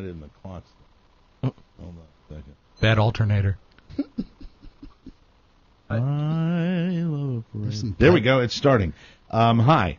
Right in the clock. Hold on a second. Bad alternator. I love a parade. There we go. It's starting. Hi.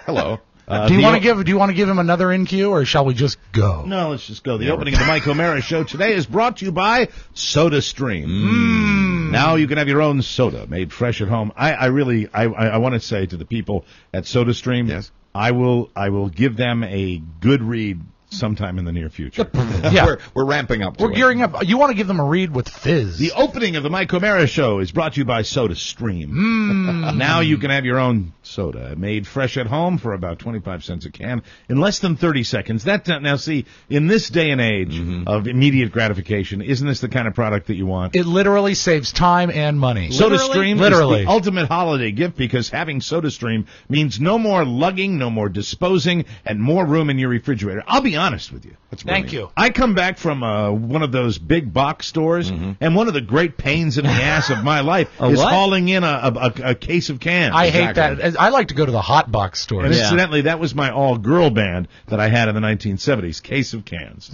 Hello. Do you want to give him another in cue, or shall we just go? No, let's just go. The opening of the Mike O'Mara Show today is brought to you by SodaStream. Now you can have your own soda made fresh at home. I want to say to the people at SodaStream, yes, I will give them a good read sometime in the near future. Yeah. We're ramping up to We're gearing up. You want to give them a read with fizz. The opening of the Mike O'Mara Show is brought to you by SodaStream. Now you can have your own soda made fresh at home for about 25 cents a can in less than 30 seconds. Now, see, in this day and age of immediate gratification, isn't this the kind of product that you want? It literally saves time and money. SodaStream Literally. is the ultimate holiday gift because having SodaStream means no more lugging, no more disposing, and more room in your refrigerator. I'll be honest with you. Thank you. I come back from one of those big box stores, and one of the great pains in the ass of my life is hauling in a case of cans. I hate that. I like to go to the hot box stores. And incidentally, that was my all-girl band that I had in the 1970s, Case of Cans.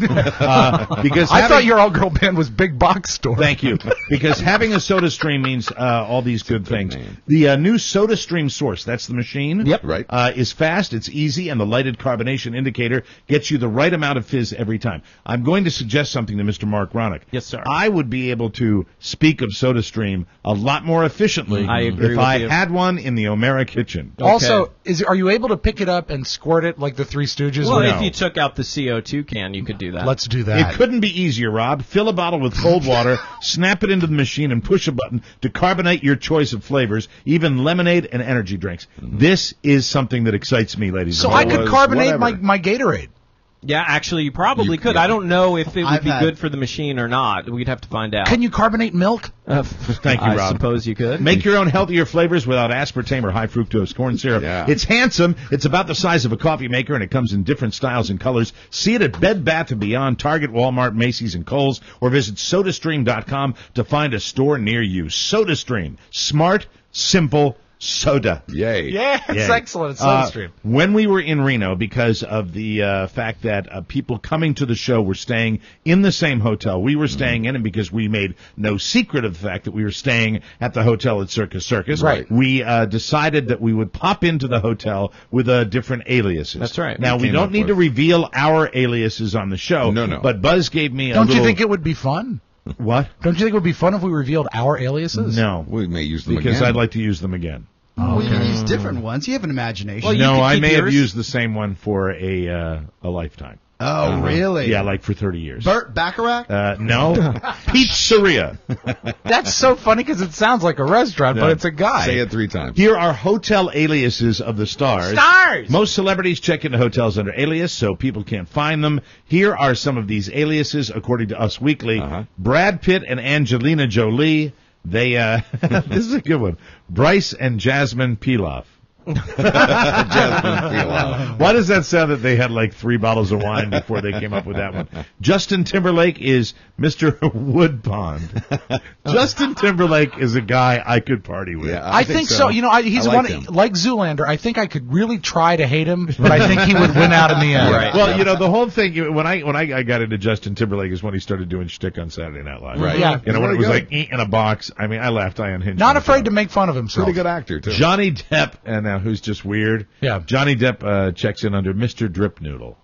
Because I thought your all-girl band was big box store. Thank you. Because having a SodaStream means all these good things. The new SodaStream Source, that's the machine. Yep. Right. Is fast, it's easy, and the lighted carbonation indicator gets you the right amount of fizz every time. I'm going to suggest something to Mr. Mark Ronick. Yes, sir. I would be able to speak of SodaStream a lot more efficiently I agree if with I you. had one in the O'Mara kitchen. Also, are you able to pick it up and squirt it like the Three Stooges? Well, No. if you took out the CO2 can, you could do that. Let's do that. It couldn't be easier, Rob. Fill a bottle with cold water, snap it into the machine, and push a button to carbonate your choice of flavors, even lemonade and energy drinks. This is something that excites me, ladies So and I gentlemen. could carbonate whatever. my Gatorade. Yeah, actually, you probably could. yeah. I don't know if it would I've be had- good for the machine or not. We'd have to find out. Can you carbonate milk? Thank you, I Rob. suppose you could. Make your own healthier flavors without aspartame or high fructose corn syrup. Yeah. It's handsome. It's about the size of a coffee maker, and it comes in different styles and colors. See it at Bed Bath & Beyond, Target, Walmart, Macy's, and Kohl's, or visit SodaStream.com to find a store near you. SodaStream. Smart, simple soda. Yay. Yeah, it's Yeah. excellent. It's SodaStream. When we were in Reno, because of the fact that people coming to the show were staying in the same hotel we were staying in, and because we made no secret of the fact that we were staying at the hotel at Circus Circus, Right. we decided that we would pop into the hotel with different aliases. That's right. Now, we came don't up need to with- reveal our aliases on the show. No. But Buzz gave me a Don't little... you think it would be fun? What? Don't you think it would be fun if we revealed our aliases? No, We may use them because again. I'd like to use them again. Well, you can use different ones. You have an imagination. Well, you No, could I keep may have yours. used the same one for a lifetime. oh, really? Yeah, like for 30 years. Burt Bacharach? No. Pizzeria. That's so funny because it sounds like a restaurant, but it's a guy. Say it 3 times. Here are hotel aliases of the stars. Stars! Most celebrities check into hotels under alias, so people can't find them. Here are some of these aliases, according to Us Weekly. Brad Pitt and Angelina Jolie. They, this is a good one. Bryce and Jasmine Pilaf. Jasmine Pilaf. Why does that sound that they had like 3 bottles of wine before they came up with that one? Justin Timberlake is Mr. Woodpond. Justin Timberlake is a guy I could party with. Yeah, I think so. You know, he's I like one him. like Zoolander. I think I could really try to hate him, but I think he would win out in the end. Right. Well, you know, the whole thing, when I got into Justin Timberlake is when he started doing shtick on Saturday Night Live. Right. Yeah. You know, when it was Very like, in a box. I mean, I laughed. I unhinged. Not myself. afraid to make fun of himself. Pretty good actor, too. Johnny Depp, and now who's just weird. Yeah. Johnny Depp checks in under Mr. Drip Noodle.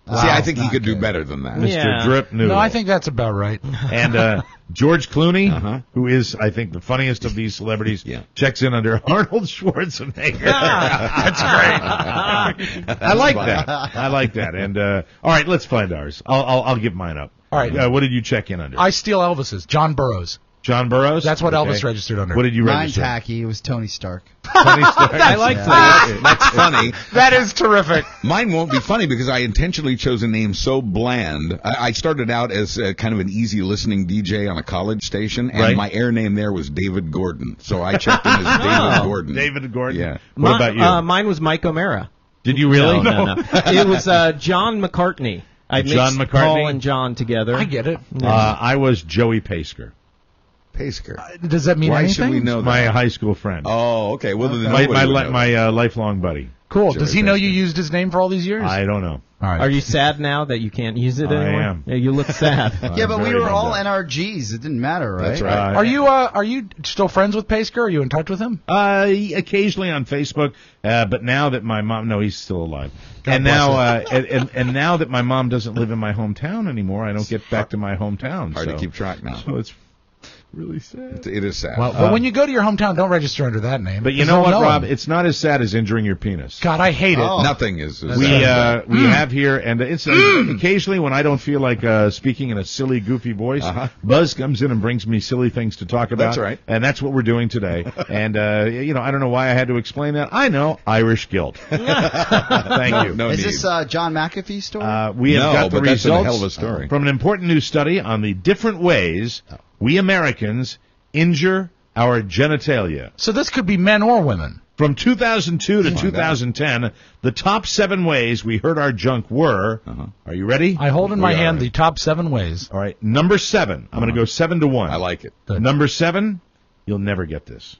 See, I think he could do better than that. Mr. Yeah. Drip Noodle. No, I think that's about right. And George Clooney, who is, I think, the funniest of these celebrities, checks in under Arnold Schwarzenegger. That's great. I like that. I like that. And all right, let's find ours. I'll give mine up. All right. What did you check in under? I steal Elvis's. John Burroughs. John Burroughs. That's what Okay. Elvis registered under. What did you Mine's register? tacky. It was Tony Stark. Tony Stark. I like that. That's funny. That is terrific. Mine won't be funny because I intentionally chose a name so bland. I started out as kind of an easy listening DJ on a college station, and Right. my air name there was David Gordon. So I checked in as David Gordon. David Gordon. Yeah. What about you? Mine was Mike O'Mara. Did you really? No. It was John McCartney. I John mixed McCartney? Paul and John together. I get it. I was Joey Pasker, Pasker. Does that mean Why anything? should we know that? my high school friend. Oh, okay. Well, then my nobody would know that. my lifelong buddy. Cool. Joey Does he know you Peskin. used his name for all these years? I don't know. All right. Are you sad now that you can't use it I anymore? am. Yeah, you look sad. Yeah, but we very were all bummed NRGs. It didn't matter, right? That's right. Are you still friends with Pasker? Are you in touch with him? Occasionally on Facebook, but now that my mom, no, he's still alive. And now, and now that my mom doesn't live in my hometown anymore, I don't get back to my hometown. Hard so, to keep track now. So it's really sad. It is sad. Well, but when you go to your hometown, don't register under that name. But you 'cause know they'll what, Rob? him. It's not as sad as injuring your penis. God, I hate it. Oh. Nothing is. We have here, and it's occasionally when I don't feel like speaking in a silly, goofy voice, Buzz comes in and brings me silly things to talk about. That's right. And that's what we're doing today. And I don't know why I had to explain that. I know, Irish guilt. Thank you. No Is need. this John McAfee's story? We have No, got the but that's a results hell of a story. from an important new study on the different ways we Americans injure our genitalia. So this could be men or women. From 2002 to 2010, the top 7 ways we hurt our junk were. Are you ready? I hold in my We hand are. the top 7 ways. All right, number 7. I'm going to go 7-1. I like it. Good. Number 7, you'll never get this.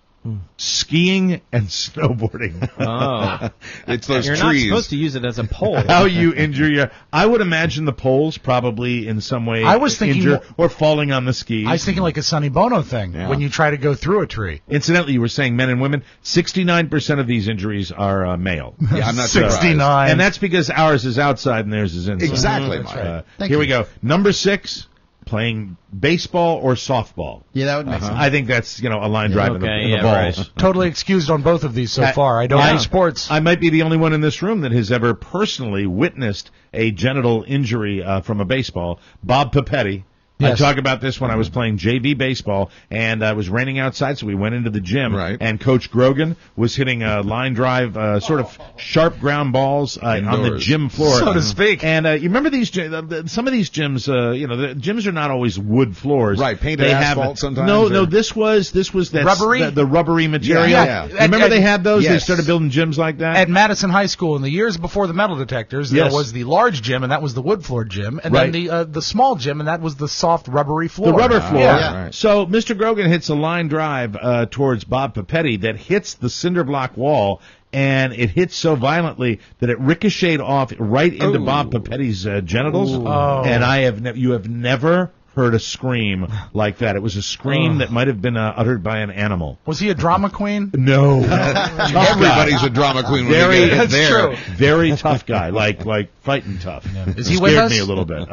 Skiing and snowboarding. Oh. It's those You're not trees. supposed to use it as a pole. How you injure your... I would imagine the poles probably in some way I was thinking injure more- or falling on the skis. I was thinking like a Sonny Bono thing Yeah. when you try to go through a tree. Incidentally, you were saying men and women. 69% of these injuries are male. Yeah, I'm not surprised. 69. And that's because ours is outside and theirs is inside. Exactly, That's Mike. right. Thank Here we you. go. Number 6, playing baseball or softball. Yeah, that would make sense. I think that's, a line drive in the, Okay, in the yeah, balls. right. Totally excused on both of these so I- far. I don't yeah. do sports. I might be the only one in this room that has ever personally witnessed a genital injury from a baseball. Bob Papetti. Yes. I talked about this when I was playing JV baseball, and it was raining outside, so we went into the gym, Right. and Coach Grogan was hitting a line drive, sort of sharp ground balls on the Indoors. gym floor. So to speak. And you remember these, some of these gyms, the gyms are not always wood floors. Right, painted They asphalt have, sometimes, No, or- this was that Rubbery? the rubbery material. Yeah. You remember they had those? They Yes. started building gyms like that? At Madison High School, in the years before the metal detectors, Yes. there was the large gym, and that was the wood floor gym, and Right. then the small gym, and that was the soft rubbery floor. The rubber floor. Yeah. Right. So Mr. Grogan hits a line drive towards Bob Papetti that hits the cinder block wall, and it hits so violently that it ricocheted off right into Ooh. Bob Papetti's genitals. Oh. And you have never heard a scream like that. It was a scream that might have been uttered by an animal. Was he a drama queen? No. Everybody's a drama queen when Very- they get That's there. true. Very tough guy, like fighting tough. Is he Scared with us? me a little bit.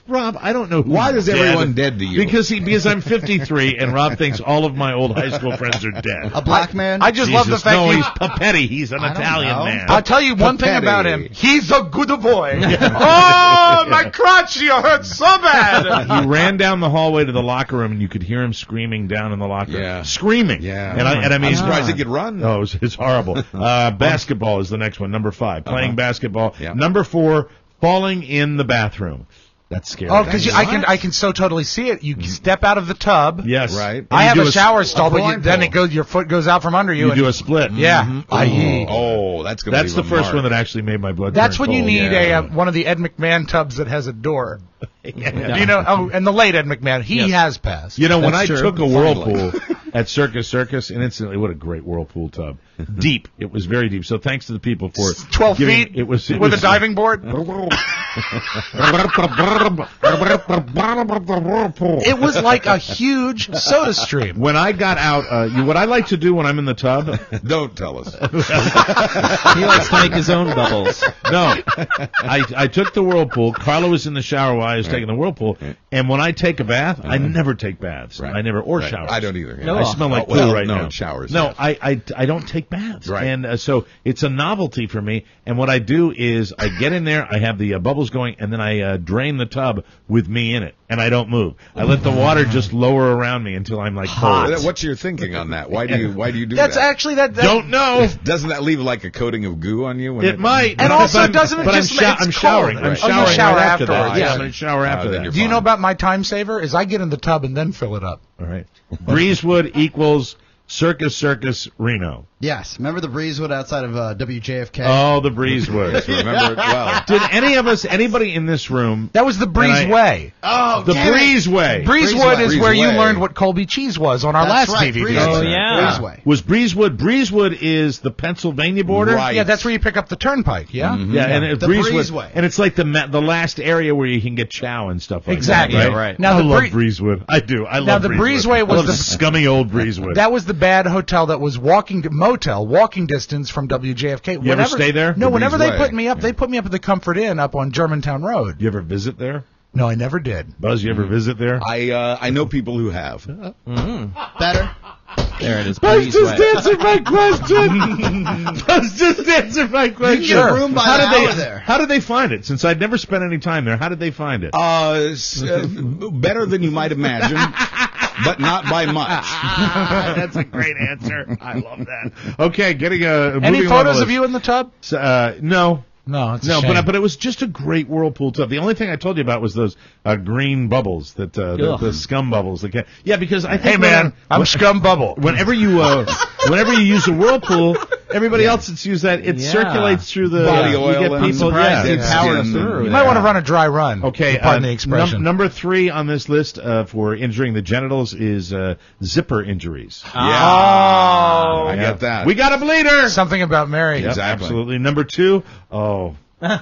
Rob, I don't know who's Why is everyone dead to you? Because I'm 53 and Rob thinks all of my old high school friends are dead. A black man? I just love the Jesus, fact no, he- he's Papetti. He's an I don't Italian know. man. I'll tell you one thing Papetti. about him. He's a good boy. Oh, my crotch, you hurt so bad. He ran down the hallway to the locker room, and you could hear him screaming down in the locker room. Yeah. Screaming. Yeah. And I mean, I'm surprised he could run. Oh, it's horrible. Basketball is the next one. Number 5, playing basketball. Yeah. Number 4, falling in the bathroom. That's scary. Oh, because I can so totally see it. You step out of the tub. Yes. Right. And I you have do a shower stall, but blind then pull. it goes. Your foot goes out from under you. You and do a split. yeah. Aye. Oh, that's going to That's be the first one that actually made my blood That's turn when you cold. need yeah. one of the Ed McMahon tubs that has a door. Do you know? Oh, and the late Ed McMahon, he Yes. has passed. You know, when That's I true. took a whirlpool at Circus, and incidentally, what a great whirlpool tub. Deep. It was very deep. So thanks to the people for 12 giving, feet it was with a diving board. It was like a huge soda stream. When I got out, what I like to do when I'm in the tub, Don't tell us. He likes to make his own bubbles. no, I took the whirlpool. Carla was in the shower while I was taking the whirlpool, and when I take a bath, I never take baths. Right. I never or Right. showers. I don't either. No. I smell like Oh, well, poo right no, now. showers, No, yes. I don't take baths, Right. and so it's a novelty for me. And what I do is I get in there, I have the bubbles going, and then I drain the tub with me in it, and I don't move. I let the water just lower around me until I'm like cold. What's your thinking on that? Why do you do That's that? actually that. Don't know. Doesn't that leave like a coating of goo on you? When It might, And but also, I'm- doesn't it but just I'm, make- it's I'm showering. cold, I'm right? Oh, you showering shower right after afterwards, that. Yeah, yeah. I'm going to shower after then that. you're Do you fine. know about my time saver? Is I get in the tub and then fill it up. All right. Breezewood equals Circus, Reno. Yes. Remember the Breezewood outside of WJFK? Oh, the Breezewood. Remember it well. Did anybody in this room? That was the Breezeway. Oh, The damn it. Breezeway. Breezewood is where you Breezeway. learned what Colby cheese was on our That's last right, DVD. Breezeway. Oh, yeah. Breezeway. Was Breezewood? Breezewood is the Pennsylvania border. Right. Yeah, that's where you pick up the turnpike, yeah? Yeah, and The Breezewood, Breezeway. and it's like the last area where you can get chow and stuff like Exactly. that. Yeah, right. Now I the love Bree- Breezewood. I do. I love Now, the Breezeway was I love the- scummy old Breezewood. That was the bad hotel that was walking distance from WJFK. You ever stay there? No, The whenever they Breezeway. put me up, they put me up at the Comfort Inn up on Germantown Road. You ever visit there? No, I never did. Buzz, you ever visit there? I know people who have. Better. There it is. Buzz just Breezeway. answered my question. Buzz just answered my question. You get a room by the hour there. How did they find it? Since I'd never spent any time there, how did they find it? Better than you might imagine, but not by much. That's a great answer. I love that. Okay, getting a Any moving on photos the of you in the tub? list. No. No, it's a No, shame. but it was just a great whirlpool tub. The only thing I told you about was those green bubbles, that the scum bubbles. Yeah, because I think Hey, man, I'm Scum Bubble. whenever you use a whirlpool, everybody else that's used that, it Yeah. circulates through the Body you oil get and people. surprised Yeah. it powered skin. through. You might want to run a dry run. Okay, Pardon the expression. number 3 on this list for injuring the genitals is zipper injuries. Yeah, I get that. We got a bleeder. Something about Mary. Yep, Exactly. absolutely. Number 2. Oh,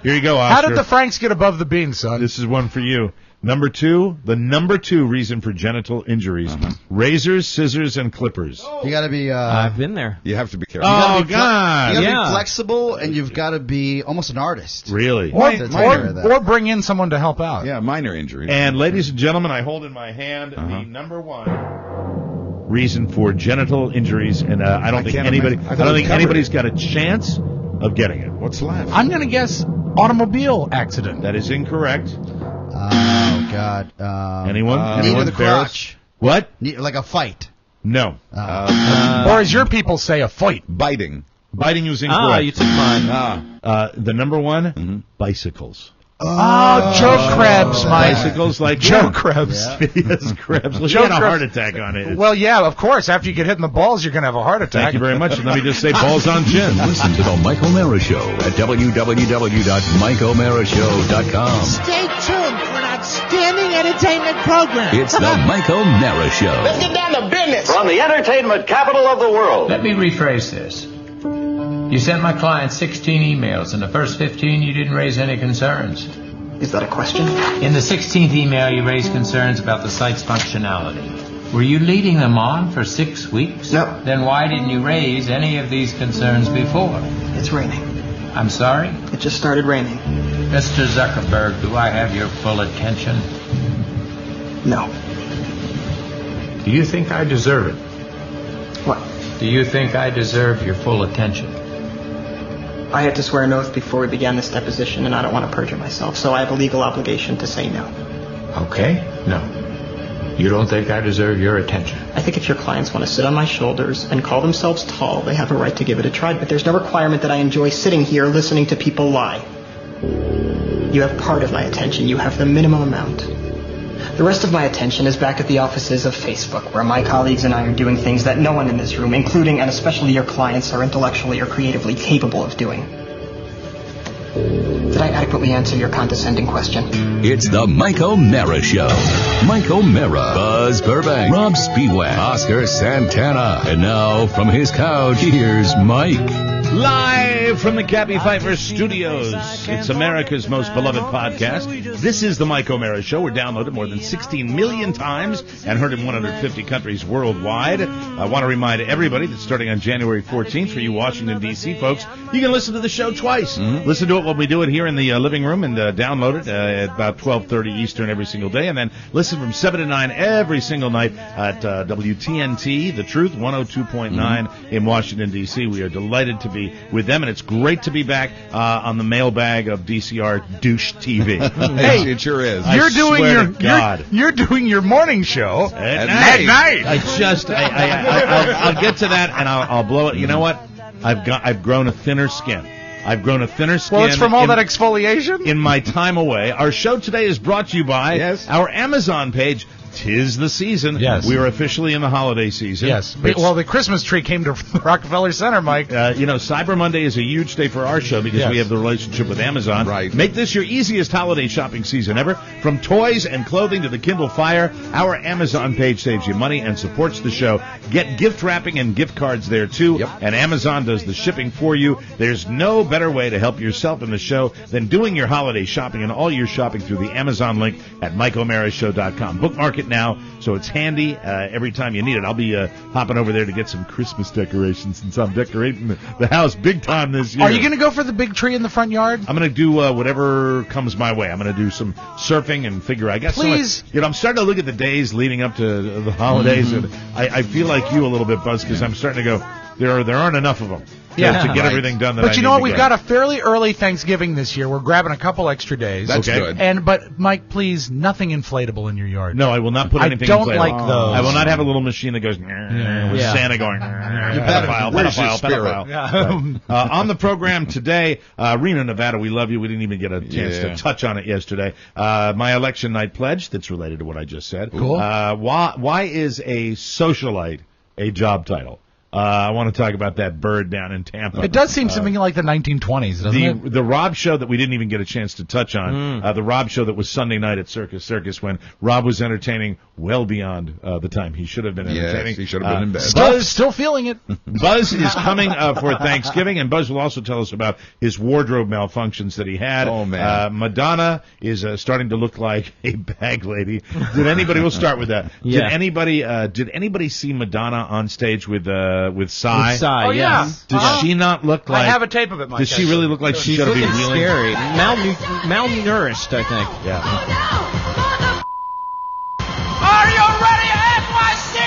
here you go, Oscar. How did the Franks get above the beans, son? This is one for you. Number 2, the number 2 reason for genital injuries: razors, scissors, and clippers. You got to be. I've been there. You have to be careful. Oh you gotta God! be Yeah. flexible, and you've got to be almost an artist. Really? Or, to take care of that. or bring in someone to help out. Yeah, minor injuries. And ladies and gentlemen, I hold in my hand the number 1 reason for genital injuries, and I don't think can't anybody. imagine. I I thought don't we think covered anybody's got a chance of getting it. What's left? I'm going to guess automobile accident. That is incorrect. Oh God. Anyone? Knee Anyone? to the Ferris? crotch. What? Like a fight. No. Or as your people say, a fight. Biting. Biting was incorrect. Ah, you took mine. The number 1, bicycles. Oh, Joe Krebs, Mike. Bicycles like Joe Krebs. Yes, Krebs. Well, he Joe had a Krebs. heart attack on it. Well, yeah, of course. After you get hit in the balls, you're going to have a heart attack. Thank you very much. And let me just say, balls on chin. Listen to the Mike O'Mara Show at www.mikeomarashow.com. Stay tuned for an outstanding entertainment program. It's the Mike O'Mara Show. Get down to business. From the entertainment capital of the world. Let me rephrase this. You sent my client 16 emails. In the first 15, you didn't raise any concerns. Is that a question? In the 16th email, you raised concerns about the site's functionality. Were you leading them on for 6 weeks? No. Then why didn't you raise any of these concerns before? It's raining. I'm sorry? It just started raining. Mr. Zuckerberg, do I have your full attention? No. Do you think I deserve it? What? Do you think I deserve your full attention? I had to swear an oath before we began this deposition, and I don't want to perjure myself, so I have a legal obligation to say no. Okay? No. You don't think I deserve your attention? I think if your clients want to sit on my shoulders and call themselves tall, they have a right to give it a try, but there's no requirement that I enjoy sitting here listening to people lie. You have part of my attention. You have the minimum amount. The rest of my attention is back at the offices of Facebook, where my colleagues and I are doing things that no one in this room, including and especially your clients, are intellectually or creatively capable of doing. Did I adequately answer your condescending question? It's the Mike O'Mara Show. Mike O'Mara, Buzz Burbank, Rob Spiewak, Oscar Santana. And now, from his couch, here's Mike. Live from the Cappy Pfeiffer Studios. It's America's most beloved podcast. This is the Mike O'Mara Show. We're downloaded more than 16 million times and heard in 150 countries worldwide. I want to remind everybody that starting on January 14th, for you Washington, D.C. folks, you can listen to the show twice. Listen to it when we do it here in the living room and download it at about 12:30 Eastern every single day. And then listen from 7 to 9 every single night at WTNT, The Truth, 102.9 in Washington, D.C. We are delighted to be with them, and it's great to be back on the mailbag of DCR Douche TV. Hey, it sure is. You're doing swear your to God. you're doing your morning show At night. I'll get to that, and I'll blow it. You know what? I've grown a thinner skin. I've grown a thinner skin. Well, it's from all in- that exfoliation. in my time away. Our show today is brought to you by Yes. our Amazon page. 'tis the season. Yes. We are officially in the holiday season. Yes. It's- Well, the Christmas tree came to Rockefeller Center, Mike. Cyber Monday is a huge day for our show because Yes. we have the relationship with Amazon. Right. Make this your easiest holiday shopping season ever. From toys and clothing to the Kindle Fire, our Amazon page saves you money and supports the show. Get gift wrapping and gift cards there, too. Yep. And Amazon does the shipping for you. There's no better way to help yourself in the show than doing your holiday shopping and all your shopping through the Amazon link at MikeO'MaraShow.com. Bookmark it now so it's handy every time you need it. I'll be hopping over there to get some Christmas decorations since I'm decorating the house big time this year. Are you going to go for the big tree in the front yard? I'm going to do whatever comes my way. I'm going to do some surfing and figure. I guess Please. I'm starting to look at the days leading up to the holidays, and I feel like you a little bit, Buzz, because I'm starting to go. There aren't enough of them. To get everything done. But you know what? We've got a fairly early Thanksgiving this year. We're grabbing a couple extra days. That's Okay. good. But Mike, please, nothing inflatable in your yard. No, I will not put anything. I don't inflatable. like those. I will not have a little machine that goes with Santa going. Pedophile, Where's your pedophile, spirit? pedophile. Right. On the program today, Reno, Nevada, we love you. We didn't even get a chance to touch on it yesterday. My election night pledge that's related to what I just said. Cool. Why is a socialite a job title? I want to talk about that bird down in Tampa. It does seem something like the 1920s, doesn't it? The Rob show that we didn't even get a chance to touch on, the Rob show that was Sunday night at Circus when Rob was entertaining well beyond the time he should have been entertaining. Yes, he should have been in bed. Still feeling it. Buzz is coming for Thanksgiving, and Buzz will also tell us about his wardrobe malfunctions that he had. Oh, man. Madonna is starting to look like a bag lady. We'll start with that. Yeah. Did anybody see Madonna on stage with Psy? With Psy, Oh, yeah. yes. Does she not look like? I have a tape of it, Mike. Does she really look like she's She's going to be looking wheeling? scary. Malnourished, I think. Yeah. Are you ready, NYC?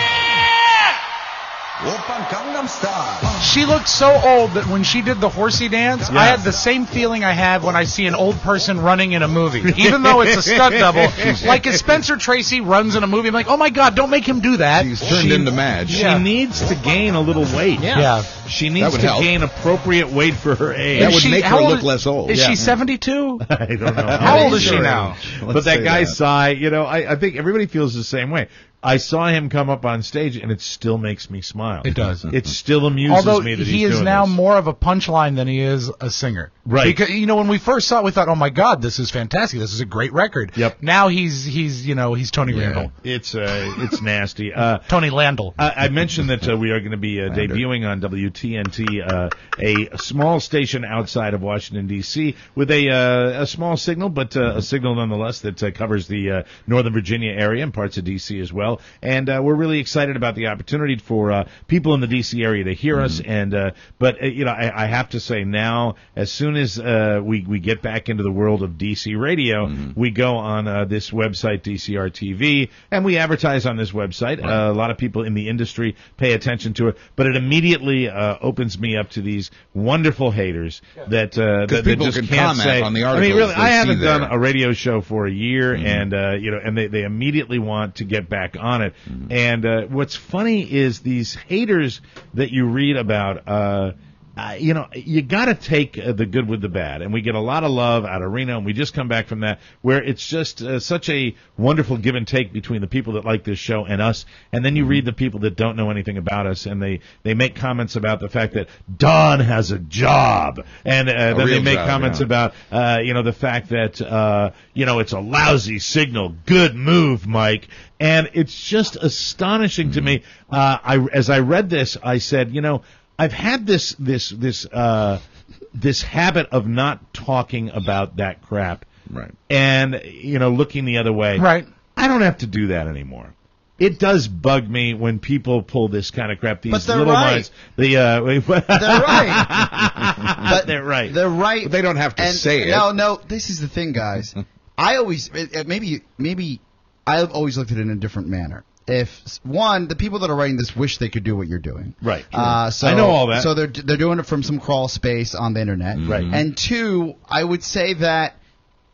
She looked so old that when she did the horsey dance, I had the same feeling I had when I see an old person running in a movie. Even though it's a stunt double, like if Spencer Tracy runs in a movie, I'm like, oh my God, don't make him do that. He's turned into Madge. She needs to gain a little weight. Yeah. She needs would to help. gain appropriate weight for her age. That would make how her old look is- less old. Is she 72? I don't know. How old is she now? But that say guy, that. Psy, I think everybody feels the same way. I saw him come up on stage, and it still makes me smile. It does. It still amuses Although me that he he's is doing now this. more of a punchline than he is a singer. Right. Because, when we first saw it, we thought, oh my God, this is fantastic. This is a great record. Yep. Now he's Tony Randall. It's nasty. Tony Landell. I mentioned that we are going to be debuting on WTNT, a small station outside of Washington, D.C., with a small signal, but a signal nonetheless that covers the Northern Virginia area and parts of D.C. as well. And we're really excited about the opportunity for people in the D.C. area to hear us. And I have to say now, as soon as we get back into the world of D.C. radio, we go on this website, DCR TV, and we advertise on this website. A lot of people in the industry pay attention to it, but it immediately opens me up to these wonderful haters that people just can can't comment say. on the I mean, articles really, they I see haven't done there. a radio show for a year, and they immediately want to get back on it. And what's funny is these haters that you read about. You got to take the good with the bad, and we get a lot of love out of Reno, and we just come back from that, where it's just such a wonderful give and take between the people that like this show and us, and then you read the people that don't know anything about us, and they make comments about the fact that Don has a job, and then they real make job, comments yeah. about the fact that it's a lousy signal. Good move, Mike. And it's just astonishing to me. As I read this, I said, I've had this habit of not talking about that crap, Right. and looking the other way. Right. I don't have to do that anymore. It does bug me when people pull this kind of crap. These But they're little right. minds. They're right. But they're right. They're right. But they don't have to say it. No. This is the thing, guys. I always maybe I've always looked at it in a different manner. If the people that are writing this wish they could do what you're doing, Right. So I know all that. So they're doing it from some crawl space on the internet, Right. And two, I would say that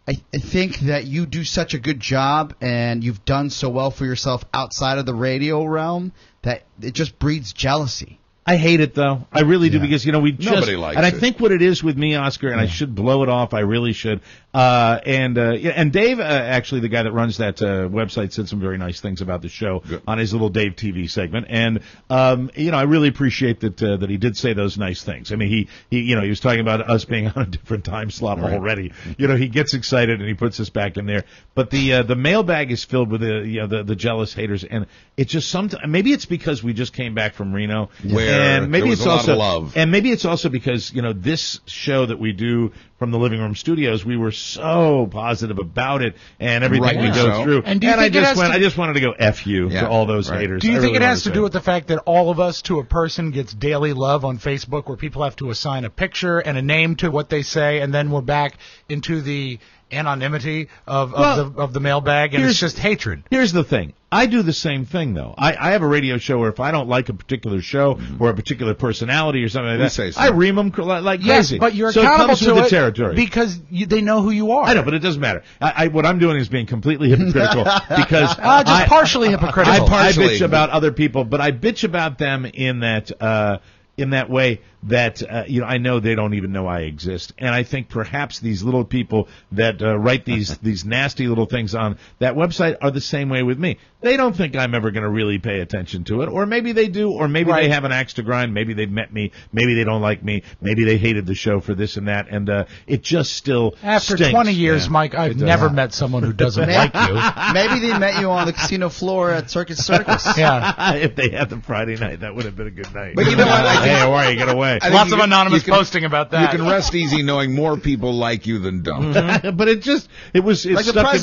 I think that you do such a good job and you've done so well for yourself outside of the radio realm that it just breeds jealousy. I hate it, though. I really do, because, we just... Nobody likes and I it. think what it is with me, Oscar, and I should blow it off, I really should, And Dave, actually, the guy that runs that website, said some very nice things about the show on his little Dave TV segment. And I really appreciate that he did say those nice things. I mean, he was talking about us being on a different time slot already. He gets excited and he puts us back in there. But the mailbag is filled with the jealous haters, and it's just maybe it's because we just came back from Reno, where maybe there was it's a lot also of love. And maybe it's also because this show that we do from the living room studios, we were so positive about it and everything we go through. And I just wanted to go F you to all those haters. Do you think it has to do with the fact that all of us to a person gets daily love on Facebook, where people have to assign a picture and a name to what they say, and then we're back into the anonymity of the mailbag, and it's just hatred? Here's the thing. I do the same thing, though. I have a radio show where if I don't like a particular show or a particular personality or something like that, I ream them like crazy. Yes, but you're so accountable it comes to with it the territory. because they know who you are. I know, but it doesn't matter. What I'm doing is being completely hypocritical because just partially hypocritical. I bitch about other people, but I bitch about them in that way that I know they don't even know I exist, and I think perhaps these little people that write these nasty little things on that website are the same way with me. They don't think I'm ever going to really pay attention to it, or maybe they do, or maybe they have an axe to grind. Maybe they've met me, maybe they don't like me, maybe they hated the show for this and that, and it just still after stinks. 20 years, Mike, I've never met someone who doesn't like you. Maybe they met you on the casino floor at Circus Circus. Yeah, if they had the Friday night, that would have been a good night. But you know what? Hey, how are you? Get away. Lots of anonymous posting about that. You can rest easy knowing more people like you than don't. But it stuck in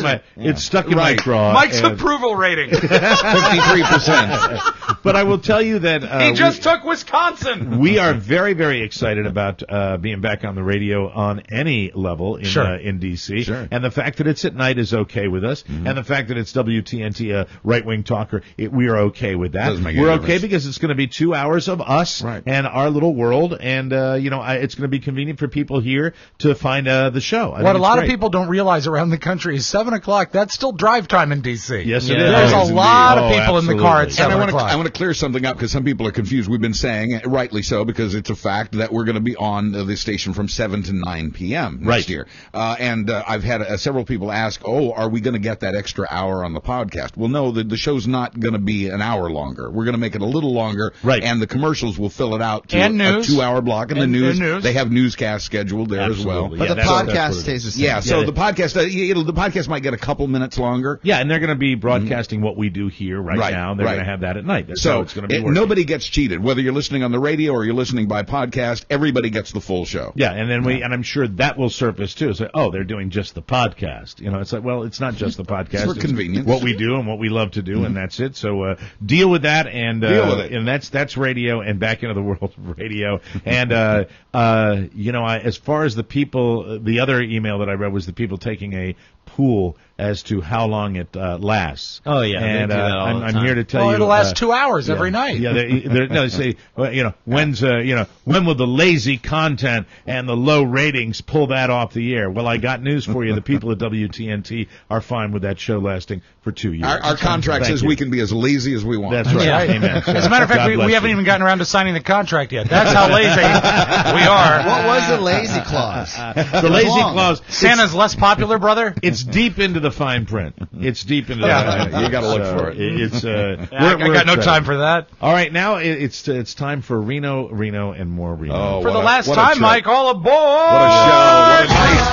my stuck in my craw. Mike's approval rating 53%. But I will tell you that he just took Wisconsin. We are very, very excited about being back on the radio on any level in DC. Sure. And the fact that it's at night is okay with us. And the fact that it's WTNT, a right-wing talker, we are okay with that. We're okay because it's going to be 2 hours of us and our little world, and it's going to be convenient for people here to find the show. What a lot of people don't realize around the country is 7 o'clock. That's still drive time in DC. Yes, it is. There's a lot of people in the car at 7 o'clock. I want to clear something up because some people are confused. We've been saying, rightly so, because it's a fact that we're going to be on the station from 7 to 9 p.m. next year. And I've had several people ask, are we going to get that extra hour on the podcast? Well, no, the show's not going to be an hour longer. We're going to make it a little longer, and the commercials will fill it out to a 2-hour block. And the news, they have newscasts scheduled there as well. But the podcast stays the same. Yeah, so the podcast, the podcast might get a couple minutes longer. Yeah, and they're going to be broadcasting what we do here now. They're going to have that at night. That's how it's going to be working. Nobody gets cheated. Whether you're listening on the radio or you're listening by podcast, everybody gets the full show. Yeah, and then and I'm sure that will surface too. So, they're doing just the podcast. It's like, well, it's not just the podcast. It's for convenience. What we do and what we love to do, and that's it. So deal with that, and deal with it. And that's radio, and back into the world of radio. And as far as the people, the other email that I read was the people taking a pool as to how long it lasts. Oh yeah, and they do that all the I'm time. here to tell you it'll last 2 hours every night. Yeah, they say, when will the lazy content and the low ratings pull that off the air? Well, I got news for you. The people at WTNT are fine with that show lasting for 2 years. Our contract says we can be as lazy as we want. That's right. Yeah. Amen. As a matter of fact, we haven't even gotten around to signing the contract yet. That's how lazy we are. What was the lazy clause? The lazy clause. Santa's less popular, brother? It's deep into the fine print. It's deep into the fine print. You got to look for it. It's I got no time for that. All right, now it's time for Reno, and more Reno. For the last time, Mike, all aboard! What a show! What a night!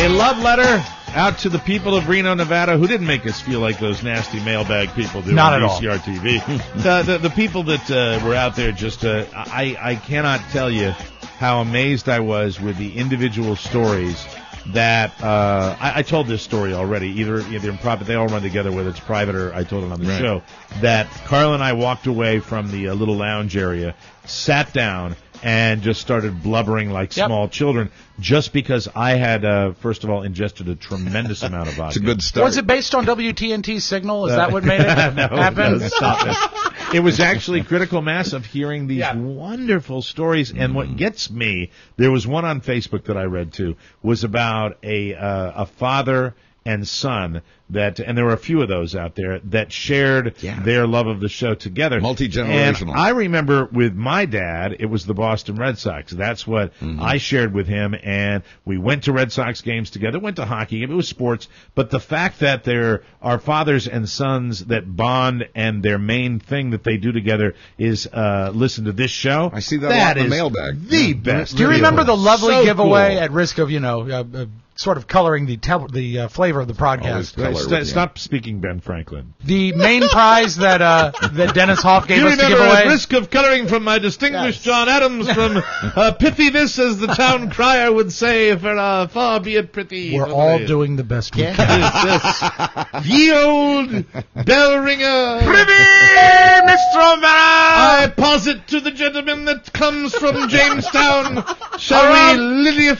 A love letter out to the people of Reno, Nevada, who didn't make us feel like those nasty mailbag people do Not on at all. VCR TV. the people that were out there just, I cannot tell you how amazed I was with the individual stories that I told this story already, either in private, they all run together, whether it's private or I told it on the show, that Carl and I walked away from the little lounge area, sat down, and just started blubbering like small children, just because I had, first of all, ingested a tremendous amount of vodka. It's a good start. Was it based on WTNT's signal? Is that what made it happen? No, stop it. It was actually critical mass of hearing these wonderful stories. And what gets me, there was one on Facebook that I read too, was about a father and son and there were a few of those out there that shared their love of the show together. Multi-generational. And I remember with my dad, it was the Boston Red Sox. That's what I shared with him, and we went to Red Sox games together, went to hockey. It was sports, but the fact that there are fathers and sons that bond and their main thing that they do together is listen to this show. I see that a lot in the mailbag. The best. Do you remember the lovely giveaway cool. at risk of, sort of coloring the flavor of the broadcast? Stop speaking, Ben Franklin. The main prize that Dennis Hoff gave us to give remember, away. at risk of coloring from my distinguished John Adams from pithiness, as the town crier would say, for far be it pretty. We're all doing the best we can. Yes. Ye old bell ringer. Prithee, Mr. O'Mara! I posit to the gentleman that comes from Jamestown. Shall we, Lydia?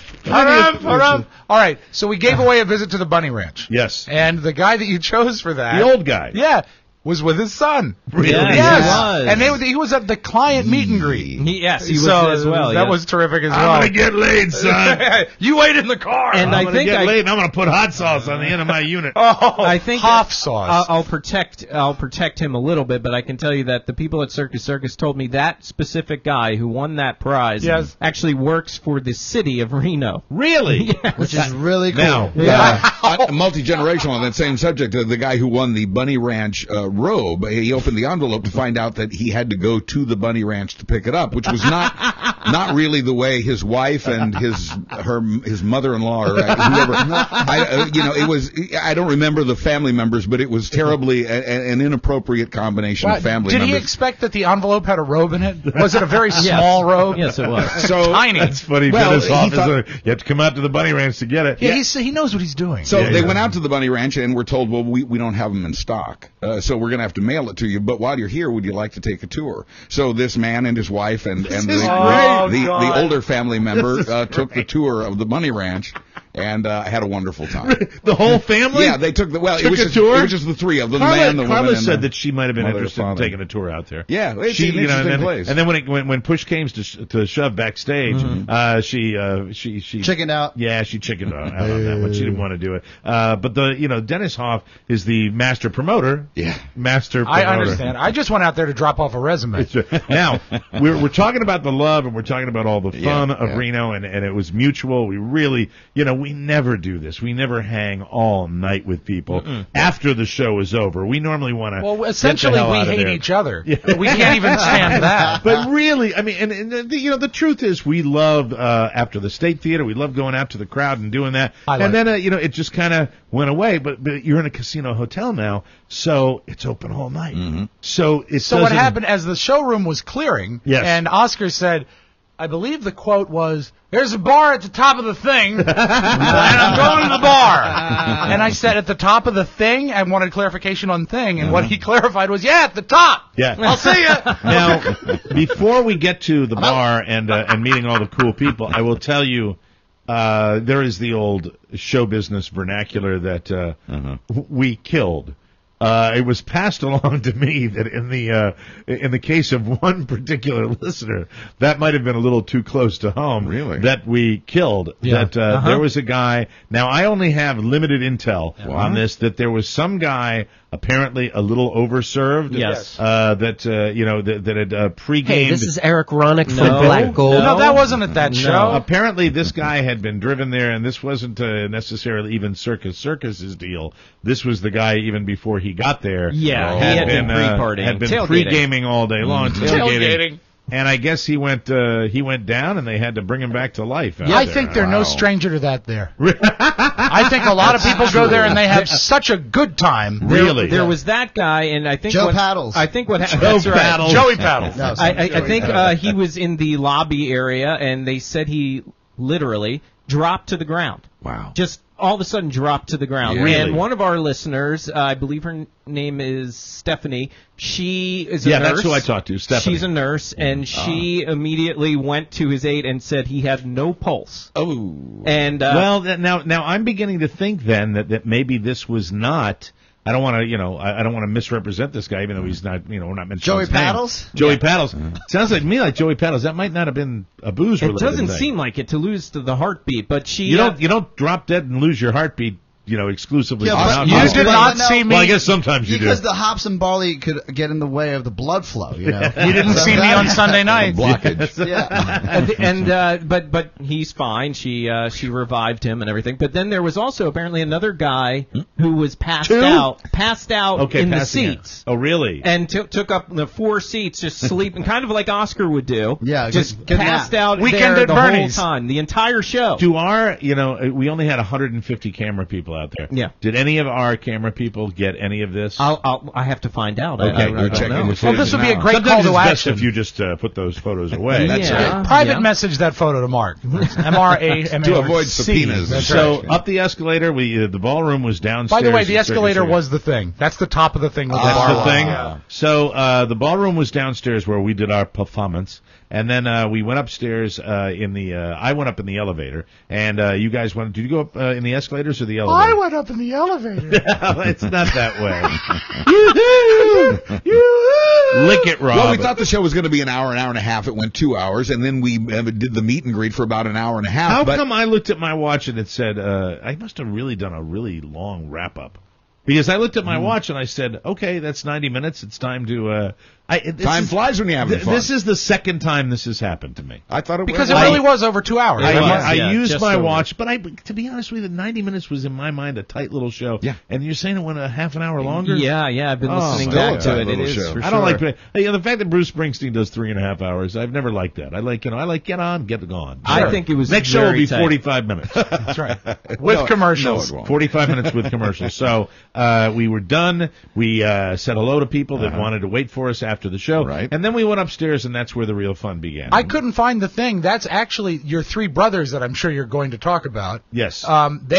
All right, so we gave away a visit to the Bunny Ranch. Yes. And the guy that you chose for that. The old guy. Yeah. Was with his son. Really? Yes. He was. And he was at the client meet and greet. He was as well. That was terrific as well. I'm going to get laid, son. You wait in the car. And I'm going to get laid, and I'm going to put hot sauce on the end of my unit. I think Hoff sauce. I'll protect him a little bit, but I can tell you that the people at Circus Circus told me that specific guy who won that prize actually works for the city of Reno. Really? Yes. Which is really cool. Now, multi-generational on that same subject, the guy who won the Bunny Ranch robe, he opened the envelope to find out that he had to go to the Bunny Ranch to pick it up, which was not really the way his wife and his mother-in-law or whoever. It was. I don't remember the family members, but it was terribly an inappropriate combination of family members. Did he expect that the envelope had a robe in it? Was it a very small robe? Yes, it was. So tiny. That's funny. Dennis Hoff you have to come out to the Bunny Ranch to get it. Yeah, he knows what he's doing. So they went out to the Bunny Ranch and were told, well, we don't have them in stock, so we're going to have to mail it to you. But while you're here, would you like to take a tour? So this man and his wife and the older family member took the tour of the Bunny Ranch and had a wonderful time. The whole family? Yeah, they took the it was just the three of them, Carla, the man, the woman, Carla and said that she might have been interested in taking a tour out there. Yeah, it's an interesting place. And then when push came to shove backstage, she chickened out. Yeah, she chickened out on that one. She didn't want to do it. But Dennis Hoff is the master promoter. Yeah, master promoter. I understand. I just went out there to drop off a resume. Now we're talking about the love and we're talking about all the fun of Reno, and it was mutual. We really, we never do this. We never hang all night with people after the show is over. We normally want to. Well, essentially, we hate each other. Yeah. We can't even stand that. But really, I mean, and the truth is, we love after the State Theater. We love going out to the crowd and doing that. And then it just kind of went away. But you're in a casino hotel now, so it's open all night. So what happened as the showroom was clearing, and Oscar said, I believe the quote was, "There's a bar at the top of the thing, and I'm going to the bar." And I said, "At the top of the thing?" I wanted clarification on thing, and what he clarified was, "Yeah, at the top." Yeah, I'll see you. Now, before we get to the bar and meeting all the cool people, I will tell you, there is the old show business vernacular that we killed. It was passed along to me that in the case of one particular listener, that might have been a little too close to home. Really? That we killed. Yeah. That there was a guy. Now I only have limited intel on this. That there was some guy apparently a little overserved. Yes. That had pre-gamed. Hey, this is Eric Ronick from No. Black Gold. No, that wasn't at that show. Apparently, this guy had been driven there, and this wasn't necessarily even Circus's deal. This was the guy even before he got there. Yeah, he had been pre-partying. Had been Tailgating. pre-gaming all day long, Tailgating. And I guess he went down, and they had to bring him back to life. I think they're no stranger to that there. I think a lot of people go there and they have such a good time. Really? There was that guy, and I think Joe Paddles. I think what happened. Joe Paddles. Joey Paddles. No, I think he was in the lobby area, and they said he literally dropped to the ground. Wow. Just all of a sudden dropped to the ground. Yeah. Really? And one of our listeners, I believe her name is Stephanie, she is a nurse. Yeah, that's who I talked to, Stephanie. She's a nurse, and she immediately went to his aid and said he had no pulse. Oh. And Well, now I'm beginning to think then that maybe this was not. I don't want to, I don't want to misrepresent this guy, even though he's not, we're not mentioning Joey his name. Paddles? Joey Paddles. Sounds like me like Joey Paddles. That might not have been a booze it related doesn't thing. seem like it to lose the heartbeat, but she... You don't drop dead and lose your heartbeat exclusively. Yeah, you did not see me. Well, I guess sometimes you do. Because the hops and barley could get in the way of the blood flow. You didn't see me on Sunday night. Blockage. But he's fine. She revived him and everything. But then there was also apparently another guy who was passed out in the seats. Oh, really? And took up the 4 seats, just sleeping, kind of like Oscar would do. Yeah, just good passed nap. out Weekend there at the Bernie's. whole time, the entire show. We only had 150 camera people out there. Yeah. Did any of our camera people get any of this? I have to find out. Okay, I you're don't checking know. the Well, this would be a great Sometimes call to it's best action. if you just put those photos away. That's right. Private message that photo to Mark. MRAMARC. To avoid subpoenas. That's So right. up the escalator, the ballroom was downstairs. By the way, the in escalator Circus was the thing. That's the top of the thing. With the That's bar the was. thing. Yeah. So the ballroom was downstairs where we did our performance, and then we went upstairs in the. I went up in the elevator, and you guys went. Did you go up in the escalators or the elevator? I went up in the elevator. It's not that way. Yoo-hoo! Lick it, Rob. Well, we thought the show was going to be an hour and a half. It went 2 hours, and then we did the meet and greet for about an hour and a half. How come I looked at my watch and it said I must have really done a really long wrap up? Because I looked at my watch and I said, okay, that's 90 minutes. It's time to. Time flies when you're having fun. This is the second time this has happened to me. I thought it Because was. it really was over 2 hours. I used just my over. watch, but to be honest with you, 90 minutes was in my mind a tight little show. Yeah. And you're saying it went a half an hour longer? Yeah, I've been listening still back a to tight it. It little is show. for I don't sure. like the fact that Bruce Springsteen does 3.5 hours. I've never liked that. I like get on, get gone. I think it was Next show will very be tight. 45 minutes. That's right. With commercials. No, it won't. 45 minutes with commercials. So we were done. We said hello to people that wanted to wait for us after the show. Right. And then we went upstairs, and that's where the real fun began. I couldn't find the thing. That's actually your 3 brothers that I'm sure you're going to talk about. Yes. They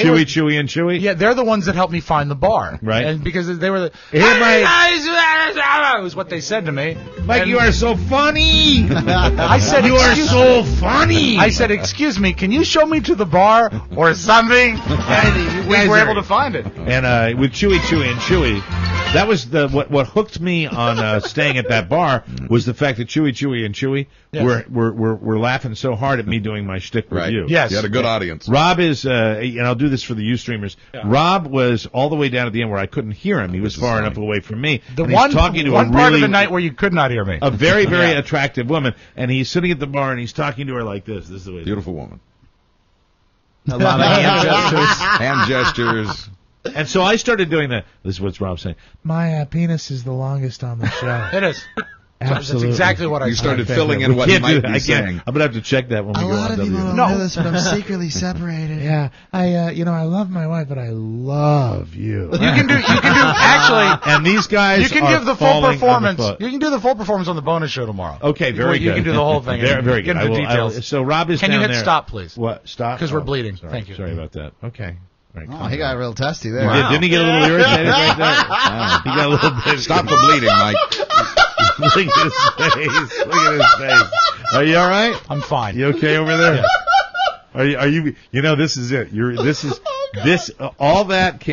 Chewy, and Chewy? Yeah, they're the ones that helped me find the bar. Right. And because they were the. Hey, Mike. was what they said to me. Mike, And you are so funny. I said, You are "Excuse so me." funny. I said, excuse me, can you show me to the bar or something? And we guys were are- able to find it. And with Chewy, and Chewy, that was what hooked me on staying at that bar was the fact that Chewy, and Chewy Yes. were laughing so hard at me doing my shtick Right. review. Yes. You had a good audience. Rob is, and I'll do this for the Ustreamers. Rob was all the way down at the end where I couldn't hear him. He was far enough away from me. The and he's one talking to one a part really, of the night where you could not hear me. a very, very attractive woman, and he's sitting at the bar and he's talking to her like this. This is the way. Beautiful woman. A lot of hand gestures. Hand gestures. And so I started doing that. This is what Rob's saying. My penis is the longest on the show. It is. Absolutely. That's exactly what I You said. started filling in what he Can't do might that. be I can't. saying. I'm gonna have to check that when we A go lot on of people W. don't No. know this, but I'm secretly separated. Yeah, I love my wife, but I love you. You can do actually. And these guys You can are give the full falling on the performance. foot. You can do the full performance on the bonus show tomorrow. Okay, very You good. can do the whole thing. Very, very Get good. into details. So Rob is Can down you hit there. stop, please? What? Stop? 'Cause we're Oh, bleeding. Sorry. Thank you. Sorry about that. Okay. All right, Oh, calm he got down. real testy He there. did. Didn't he get a little irritated right there? He got a little bit. Stop the bleeding, Mike. Look at his face. Look at his face. Are you all right? I'm fine. You okay over there? Are you? You know, this is it. All that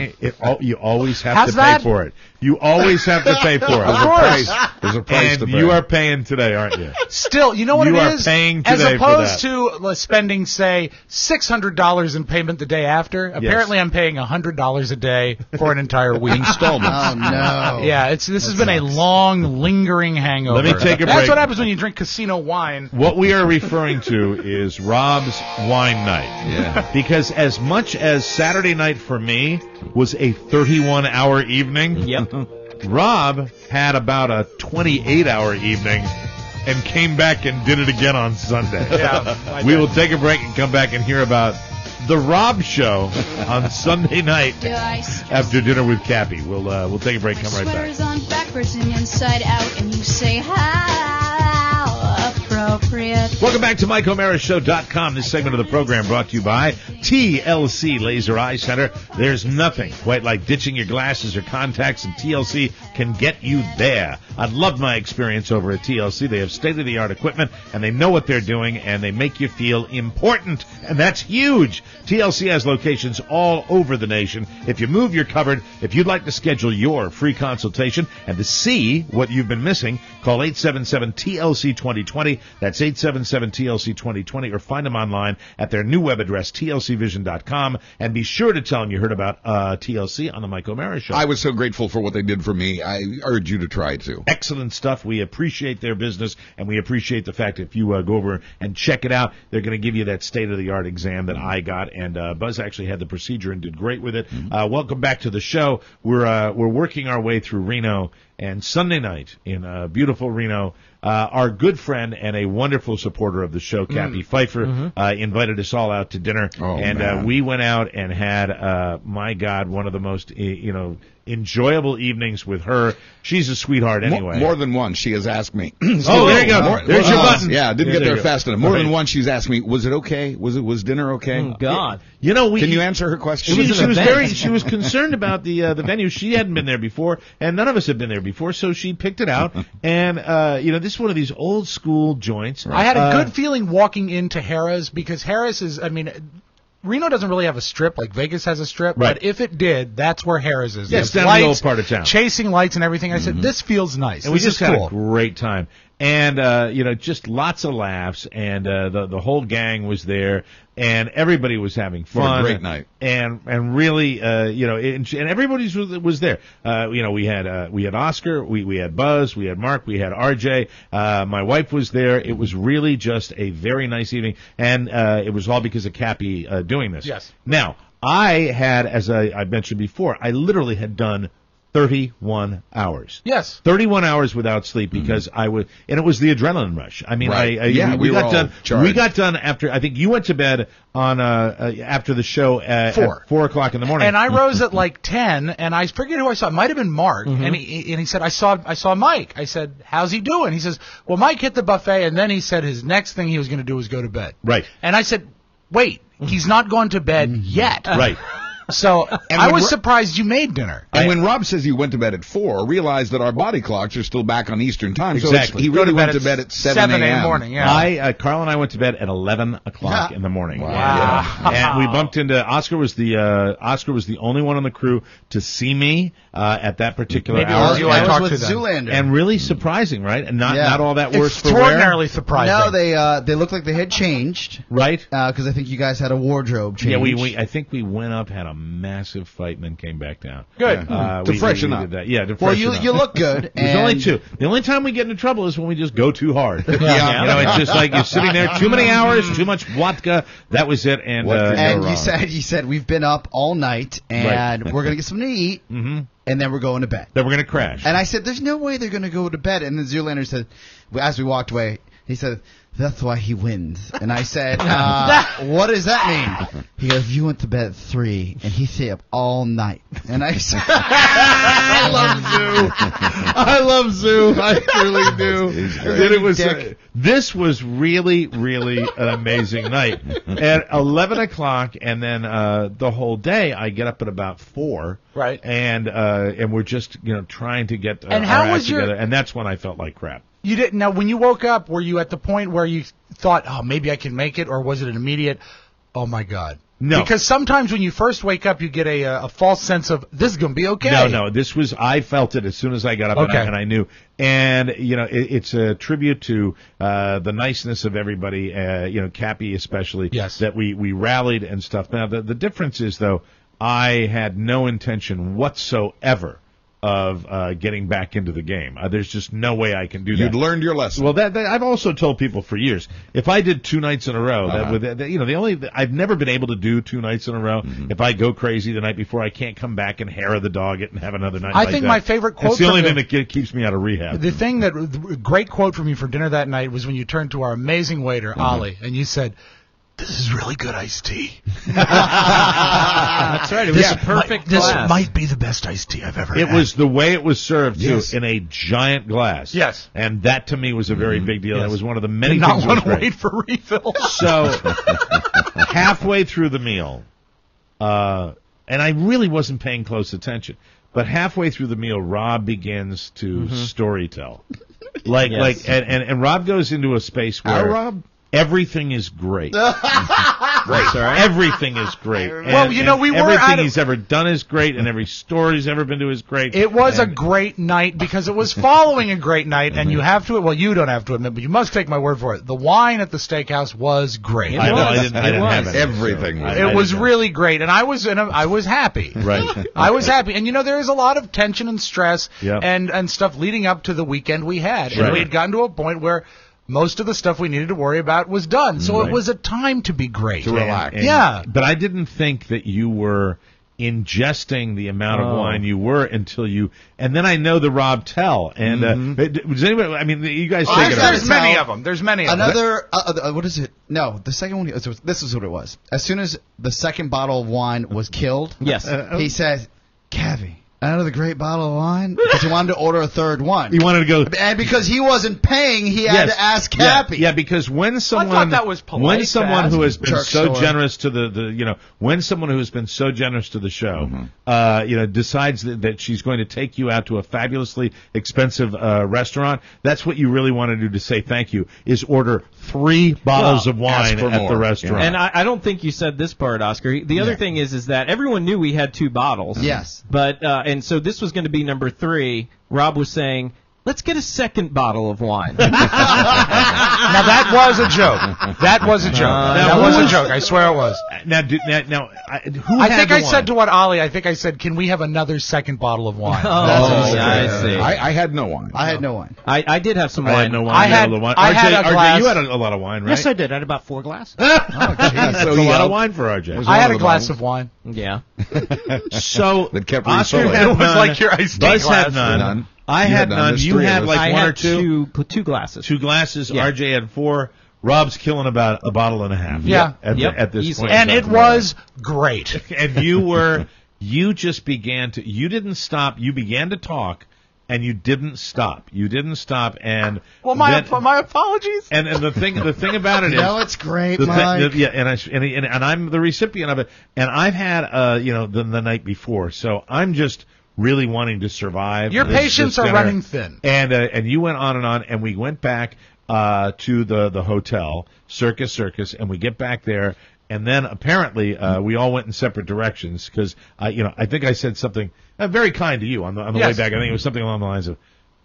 you always have How's to pay that? for it. You always have to pay for it. Of course. There's a price And to pay. you are paying today, aren't you? Still, you know what You it are is? paying As today for opposed that. to spending, say, $600 in payment the day after, apparently I'm paying $100 a day for an entire week. Installments. Oh, no. Yeah, this has been a long, lingering hangover. Let me take a That's break. what happens when you drink casino wine. What we are referring to is Rob's wine night. Yeah. Because as much as Saturday night for me was a 31-hour evening, Yep. Rob had about a 28-hour evening and came back and did it again on Sunday. Yeah, I We did. will take a break and come back and hear about the Rob Show on Sunday night after dinner with Cappy. We'll take a break. Come right back. Sweater's on backwards and inside out, and you say how appropriate. Welcome back to MikeO'MaraShow.com. This segment of the program brought to you by TLC Laser Eye Center. There's nothing quite like ditching your glasses or contacts, and TLC can get you there. I love my experience over at TLC. They have state-of-the-art equipment, and they know what they're doing, and they make you feel important, and that's huge. TLC has locations all over the nation. If you move, you're covered. If you'd like to schedule your free consultation and to see what you've been missing, call 877-TLC-2020. That's 877-TLC-2020, or find them online at their new web address, tlcvision.com, and be sure to tell them you heard about TLC on the Mike O'Mara Show. I was so grateful for what they did for me. I urge you to try too. Excellent stuff. We appreciate their business, and we appreciate the fact if you go over and check it out, they're going to give you that state-of-the-art exam that I got, and Buzz actually had the procedure and did great with it. Welcome back to the show. We're working our way through Reno, and Sunday night in beautiful Reno, our good friend and a wonderful supporter of the show, Cappy Pfeiffer, invited us all out to dinner, we went out and had, my God, one of the most, enjoyable evenings with her. She's a sweetheart anyway. More than once she has asked me. There you go. There's your button. Yeah, didn't get there fast enough. More than once she's asked me, was it okay? Was dinner okay? Oh, God. Can you answer her question? She was concerned about the venue. She hadn't been there before, and none of us had been there before, so she picked it out. And this is one of these old school joints. I had a good feeling walking into Harrah's, because Harrah's is, Reno doesn't really have a strip like Vegas has a strip, but if it did, that's where Harrah's is. Yeah, it's down the old part of town. Chasing lights and everything. I said, this feels nice. And we just had a great time. And, just lots of laughs, and the whole gang was there, and everybody was having fun. What a great night. And really, and everybody was there. We had Oscar, we had Buzz, we had Mark, we had RJ, my wife was there. It was really just a very nice evening, and it was all because of Cappy doing this. Yes. Now, I had, as I mentioned before, I literally had done 31 hours. Yes. 31 hours without sleep because and it was the adrenaline rush. I mean, we got done. We got done after, I think you went to bed on, after the show at 4 o'clock in the morning. And I rose at like 10, and I forget who I saw. It might have been Mark. And he said, I saw Mike. I said, how's he doing? He says, well, Mike hit the buffet, and then he said his next thing he was going to do was go to bed. Right. And I said, wait, he's not gone to bed yet. Right. So I was surprised you made dinner. And when Rob says he went to bed at 4, realize that our body clocks are still back on Eastern time. Exactly. So he really went to bed at 7 a.m. in the morning. Yeah. Carl and I went to bed at 11 o'clock in the morning. Wow. Yeah. And we bumped into Oscar. Was the only one on the crew to see me at that particular hour. Maybe I was with to Zoolander. And really surprising, right? And not all that worse for extraordinarily wear. surprising. No, they looked like they had changed, right? Because I think you guys had a wardrobe change. Yeah, I think we went up, had a massive fight, and then came back down. Good. To freshen up. Yeah, to well, freshen up. you look good. There's only two. The only time we get into trouble is when we just go too hard. Yeah. It's just like you're sitting there, too many hours, too much vodka. That was it. And you said we've been up all night, and we're gonna get something to eat, and then we're going to bed. Then we're gonna crash. And I said, "There's no way they're gonna go to bed." And then Zoolander said, as we walked away, he said, "That's why he wins." And I said, "What does that mean?" He goes, "You went to bed at 3, and he stayed up all night." And I said, I love Zoo. I really do. This was really, really an amazing night. At 11 o'clock, and then the whole day, I get up at about 4. Right. And we're just trying to get and our how act was together, and that's when I felt like crap. You didn't. Now, when you woke up, were you at the point where you thought, "Oh, maybe I can make it," or was it an immediate, "Oh my God"? No. Because sometimes when you first wake up, you get a false sense of this is going to be okay. No. This was. I felt it as soon as I got up, and I knew. And it's a tribute to the niceness of everybody. Cappy especially. Yes. That we rallied and stuff. Now the difference is though, I had no intention whatsoever of getting back into the game. There's just no way I can do that. You'd learned your lesson. Well, that I've also told people for years. If I did 2 nights in a row, I've never been able to do 2 nights in a row. If I go crazy the night before, I can't come back and Harrah the dog it and have another night. I think my favorite quote. It's the only thing that keeps me out of rehab. The great quote from you for dinner that night was when you turned to our amazing waiter, Ali, and you said, "This is really good iced tea." That's right. It was a perfect glass. This might be the best iced tea I've ever had. It was the way it was served, too, in a giant glass. Yes. And that, to me, was a very big deal. Yes. It was one of the many Did things not want to great. wait for refill. So, halfway through the meal, and I really wasn't paying close attention, but halfway through the meal, Rob begins to storytell. And Rob goes into a space where... Rob? everything is great. Right. Everything is great. Well, you know, we were everything he's ever done is great, and every store he's ever been to is great. It was a great night because it was following a great night, and you have to. Well, you don't have to admit, but you must take my word for it. The wine at the steakhouse was great. I didn't have it. Everything. It was really great, and I was happy. Right. I was happy, and you know, there is a lot of tension and stress Yep. and stuff leading up to the weekend we had, and Right. we had gotten to a point where most of the stuff we needed to worry about was done. So Right. it was a time to be great. To relax. Yeah. But I didn't think that you were ingesting the amount of wine you were until you, and then I know the Rob Tell, and does anybody? I mean, you guys take it. There's many of them. There's many of them. Another, what is it? No, the second one. This is what it was. As soon as the second bottle of wine was killed, Yes. he said, "Cavi, another great bottle of wine," because he wanted to order a third one. He wanted to go, And because he wasn't paying, he had to ask Cappy. Yeah, because when someone, I thought that was polite when to someone ask. who has been Jerk so store. generous to when someone who has been so generous to the show, decides that she's going to take you out to a fabulously expensive restaurant, that's what you really want to do to say thank you, is order 3 bottles of wine for at more. the restaurant. And I don't think you said this part, Oscar. The other thing is that everyone knew we had 2 bottles. Yes. But and so this was going to be number 3. Rob was saying, "Let's get a second bottle of wine." Now that was a joke. That was a joke. That was a joke. I swear it was. Now, who I had think the I said wine? to what Ollie. I think I said, "Can we have another second bottle of wine?" I see. I had no wine. I had no wine. I did have some I wine. had no wine. I you had- a little wine. I had RJ, a glass. you had a lot of wine, right? Yes, I did. I had about 4 glasses. That's So a he lot of yelled. wine for RJ. I had a of the glass bottles. of wine. Yeah. So That kept Oscar refilling. had It was none. like your iced tea Buzz glass. had none. None. I You had had none. none. There's You 3 of had us. like I 1 had or 2. two glasses. 2 glasses. Yeah. RJ had 4. Rob's killing about a bottle and a half. Yeah. At this Easily. point. And it was great. And you just began to. You didn't stop. You began to talk, and you didn't stop. You didn't stop. And Well, my apologies. And the thing about it is. No, it's great, The Mike. and I'm the recipient of it, and I've had the night before, so I'm just really wanting to survive. Your this patience are dinner. running thin. And you went on, and we went back to the hotel, Circus, and we get back there, and then apparently we all went in separate directions because I think I said something very kind to you on the way Yes. back. I think it was something along the lines of,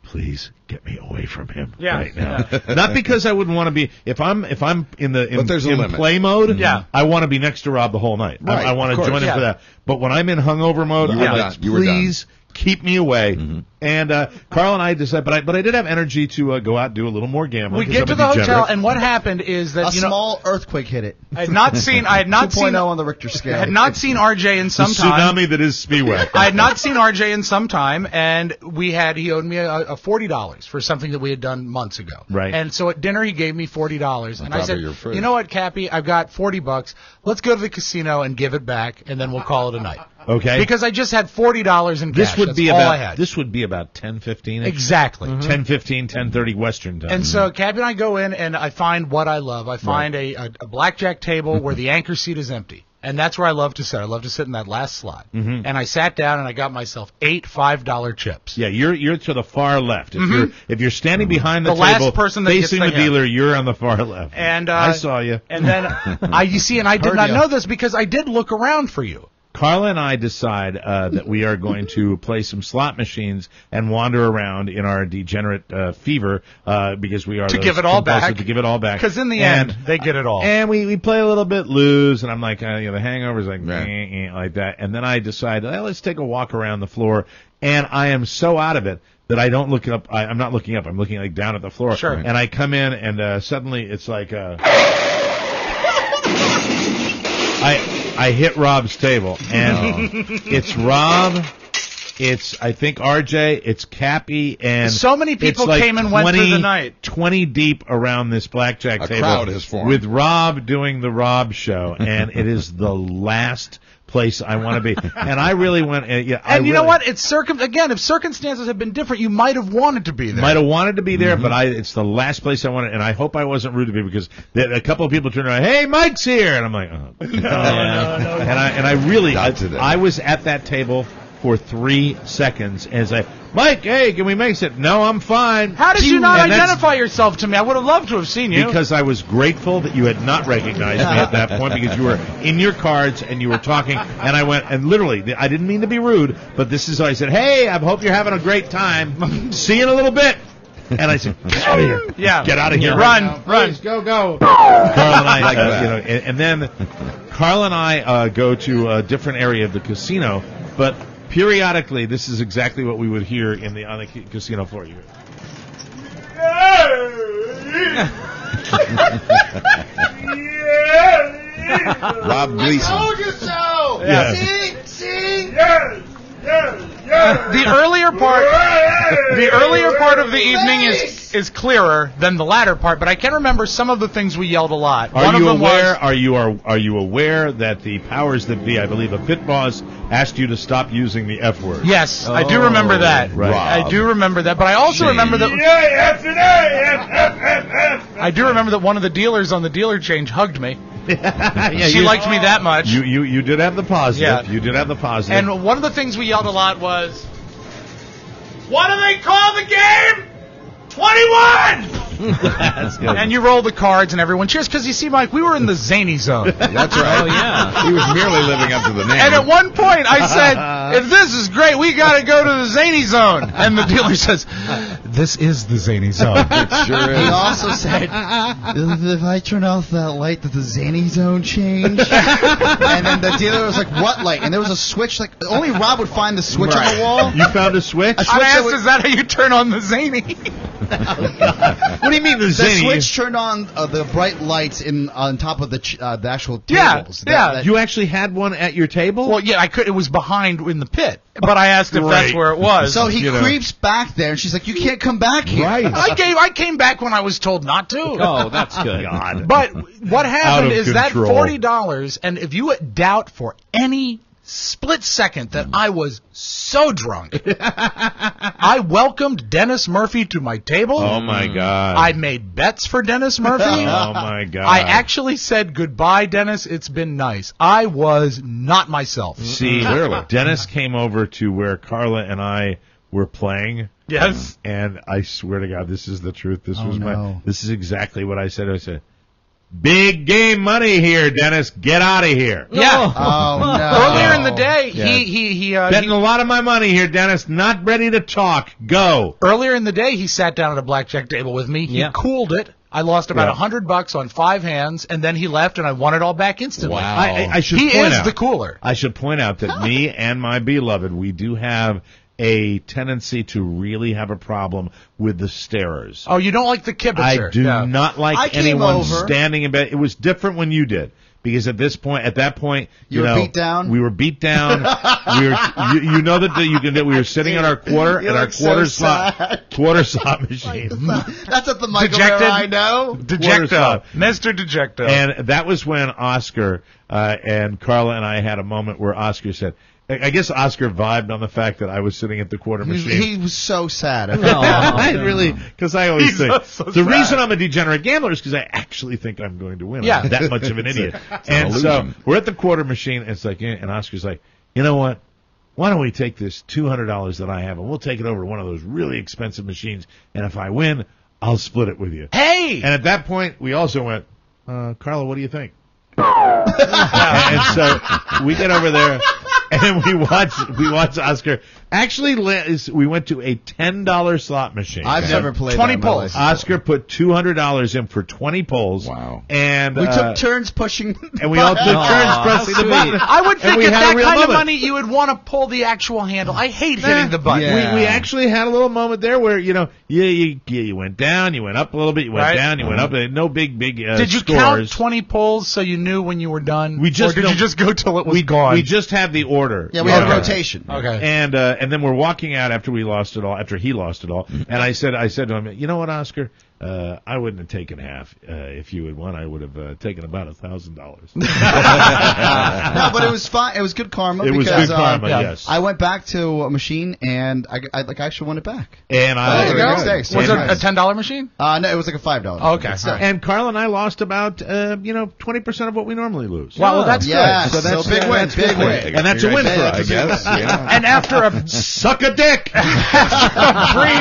"Please get me away from him right now." Yeah. Not because I wouldn't want to be. If I'm in But there's a limit. play mode, Yeah. I want to be next to Rob the whole night. Right, I want of to course. join him for Yeah. that. But when I'm in hungover mode, You I'm were like, done. You were done. please keep me away. And Carl and I decided, but I did have energy to go out and do a little more gambling. We 'cause get I'm to a the hotel, degenerate. and what happened is that A small earthquake hit it. I had not seen 2.0 on the Richter scale. I had not seen RJ in the some time. tsunami that is Spiewak. I had not seen RJ in some time, and he owed me a $40 for something that we had done months ago. Right. And so at dinner he gave me $40, and I top said, of your fridge. "You know what, Cappy? I've got $40. Let's go to the casino and give it back, and then we'll call it a night." Okay. Because I just had $40 in cash. this would That's be all about I had. this would be about 10:15. Exactly. 10:15, 10:30 Western time. And so Cappy and I go in, and I find what I love. I find a blackjack table where the anchor seat is empty. And that's where I love to sit. I love to sit in that last slot. And I sat down, and I got myself 8 $5 chips. Yeah, you're to the far left. If you're standing behind the The last table, person that facing gets the the dealer, you're on the far left. And I saw you. And then I did Heard not ya. know this because I did look around for you. Carla and I decide that we are going to play some slot machines and wander around in our degenerate fever because we are To those give it all compulsive back. To give it all back. Because in the And- end, they get it all. And we play a little bit, lose, and I'm like, the hangover's like, Right. like that. And then I decide, let's take a walk around the floor. And I am so out of it that I don't look up. I'm not looking up. I'm looking like down at the floor. Sure. And I come in, and suddenly it's like, I hit Rob's table, and it's Rob. It's, I think, RJ, it's Cappy, and So many people it's like came and went through the night. 20 deep around this blackjack A table. crowd has formed. With Rob doing the Rob show, and it is the last place I want to be. And I really went, And you know what? It's again, if circumstances had been different, you might have wanted to be there. Might have wanted to be there, but it's the last place I wanted, and I hope I wasn't rude to me because a couple of people turned around, "Hey, Mike's here," and I'm like, "Oh, no." And I really, Not today. I was at that table for 3 seconds and say, Mike, hey, can we make it? No, I'm fine. How did you not identify yourself to me? I would have loved to have seen you. Because I was grateful that you had not recognized me at that point, because you were in your cards and you were talking, and I went, and literally, I didn't mean to be rude, but this is how I said, hey, I hope you're having a great time. See you in a little bit. And I said, get out of here. Yeah. Get out of here. Run. Please, go. Carl and I, and then Carl and I go to a different area of the casino, but periodically, this is exactly what we would hear on the casino floor. You Rob Gleason. I told you so. Yeah. See? The earlier part of the evening is clearer than the latter part, but I can remember some of the things we yelled a lot. Are you aware that the powers that be, I believe a pit boss, asked you to stop using the F word? Yes, I do remember that. Right. I do remember that, but I also remember that. I do remember that one of the dealers on the dealer change hugged me. She liked me that much. You did have the positive. Yeah. You did have the positive. And one of the things we yelled a lot was, what do they call the game? 21! That's good. And you roll the cards and everyone cheers, because you see, Mike, we were in the zany zone. That's right. Oh, yeah. He was merely living up to the name. And at one point I said, if this is great, we got to go to the zany zone. And the dealer says, this is the zany zone. It sure He is. also said, if I turn off that light, does the zany zone change? And then the dealer was like, what light? And there was a switch, like, only Rob would find the switch on the wall. You found a switch? I asked, is that how you turn on the zany? What do you mean the The zany? switch turned on the bright lights on top of the actual tables. Yeah. You actually had one at your table? Well, yeah, I could. It was behind in the pit, but I asked if that's where it was. So he creeps back there, and she's like, you can't come back here. Right. I came back when I was told not to. Oh, that's good. God. But what happened Out of is that control. $40, and if you doubt for any split second that I was so drunk, I welcomed Dennis Murphy to my table. Oh, my God. I made bets for Dennis Murphy. Oh, my God. I actually said, goodbye, Dennis. It's been nice. I was not myself. See, Dennis came over to where Carla and I were playing. Yes. And I swear to God, this is the truth. This no. This is exactly what I said. I said, big game money here, Dennis. Get out of here. Yeah. Oh, no. Earlier in the day, Yeah. he Betting a lot of my money here, Dennis. Not ready to talk. Go. earlier in the day, he sat down at a blackjack table with me. He Yeah. cooled it. I lost about Yeah. $100 on 5 hands, and then he left, and I won it all back instantly. Wow. I should He point is out, the cooler. I should point out that me and my beloved, we do have a tendency to really have a problem with the starers. Oh, you don't like the kibitzer? I do Yeah. not I like came anyone over. standing in bed. It was different when you did. Because at that point, You were beat down? We were beat down. We were, you know that you can. We were sitting at our quarter You at our look so quarter sad. slot machine. That's at the Michael Dejected. Mara I know. Quarter Dejecto. slot. Mr. Dejecto. And that was when Oscar and Carla and I had a moment where Oscar said, I guess Oscar vibed on the fact that I was sitting at the quarter machine. He was so sad. I really, because I always think so the sad. reason I'm a degenerate gambler is because I actually think I'm going to win. Yeah. I'm that much of an idiot. And so illusion. we're at the quarter machine, and it's like, and Oscar's like, you know what? Why don't we take this $200 that I have, and we'll take it over to one of those really expensive machines, and if I win, I'll split it with you. hey! And at that point, we also went, Carla, what do you think? And so we get over there. And we watch Oscar. Actually, we went to a $10 slot machine. I've never played 20 that in my pulls. life. Oscar put $200 in for 20 pulls. Wow. And We took turns pushing. and we all took turns pressing the button. I would And think we at had a that real kind of moment. money, you would want to pull the actual handle. I hate hitting the button. Yeah. We actually had a little moment there where you went down, you went up a little bit, you went Right. down, you went up. No big Did you scores. count 20 pulls so you knew when you were done? We just or did don't- you just go till it was we gone? We just had the order. Yeah, we had a rotation. Okay. And then we're walking out after he lost it all, and I said to him, you know what, Oscar, I wouldn't have taken half. If you had won, I would have taken about $1,000. No, but it was fine. It was good karma. It was because, good karma, yes. I went back to a machine, and I actually won it back. And there you go. Was it a $10 machine? No, it was like a $5. Oh, okay. And Carl and I lost about 20% of what we normally lose. Well, that's good. So that's big win. Big win. And that's a win for us. I guess. Yeah. And after a Suck a dick. brief, Sorry,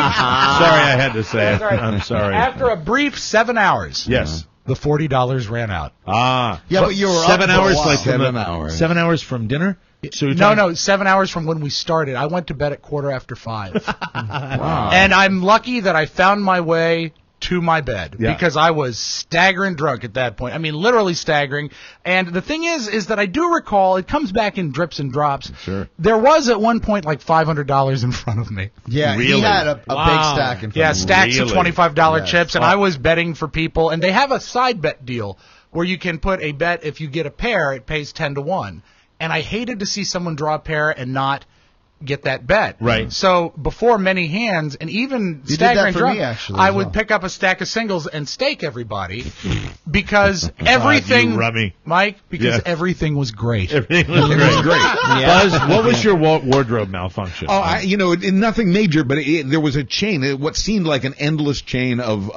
I had to say it. I'm sorry. after a brief 7 hours, Yes. the $40 ran out. Ah. Yeah, but you were 7 up for a hours, while. like 7 hours. 7 hours from dinner. So you're No, talking- 7 hours from when we started. I went to bed at 5:15. Wow. And I'm lucky that I found my way to my bed Yeah. because I was staggering drunk at that point. I mean, literally staggering. And the thing is that I do recall, it comes back in drips and drops. Sure. There was at one point like $500 in front of me. Yeah, Really? he had a big stack in front Yeah, of him. stacks of Really? $25 Yes. chips, and I was betting for people. And they have a side bet deal where you can put a bet, if you get a pair, it pays 10 to 1. And I hated to see someone draw a pair and not get that bet. Right. So before many hands, and even You did that staggering for drunk, me, actually, I as would well. pick up a stack of singles and stake everybody because everything, you rummy. Mike, because Yeah. everything was great. Everything was great. Buzz, what was your wardrobe malfunction? Oh, nothing major, but there was a chain, what seemed like an endless chain of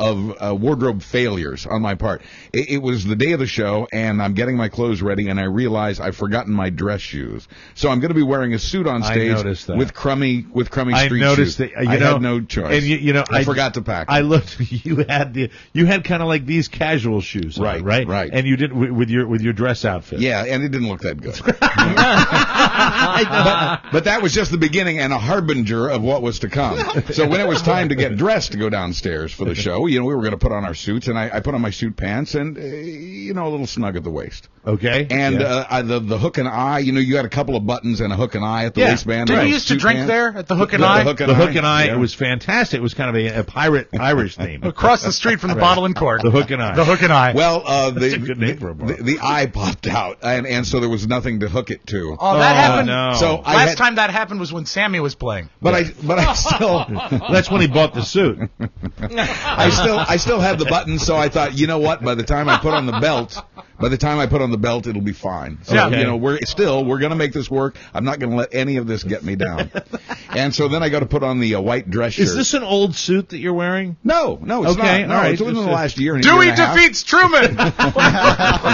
wardrobe failures on my part. It was the day of the show, and I'm getting my clothes ready, and I realize I've forgotten my dress shoes. So I'm going to be wearing a suit on stage noticed that. with crummy I street noticed shoes. that. I had no choice. And I forgot to pack. I looked. You had kind of like these casual shoes, on, Right, right, right. And you did with your dress outfit. Yeah, and it didn't look that good. but that was just the beginning and a harbinger of what was to come. So when it was time to get dressed to go downstairs for the show, we were going to put on our suits, and I put on my suit pants and a little snug at the waist. Okay. And yeah. the hook and eye, you had a couple of buttons and a hook and eye at the waistband. Did and you a used to suit drink pants. there at the Hook and Eye? The hook and eye. It was fantastic. It was kind of a pirate Irish theme. Across the street from the Bottle and Cork. The Hook and Eye. The Hook and Eye. Well, That's a good name for a bar. the eye popped out, and so there was nothing to hook it to. Oh, that happened. No. So Last time that happened was when Sammy was playing. But I still That's when he bought the suit. I still had the buttons, so I thought, you know what? By the time I put on the belt, it'll be fine. So Okay. we're gonna make this work. I'm not gonna let any of this get me down. And so then I got to put on the white dress shirt. Is this an old suit that you're wearing? No, it's Okay, not. No, all right. it's within the last year. And Dewey year and a half. defeats Truman.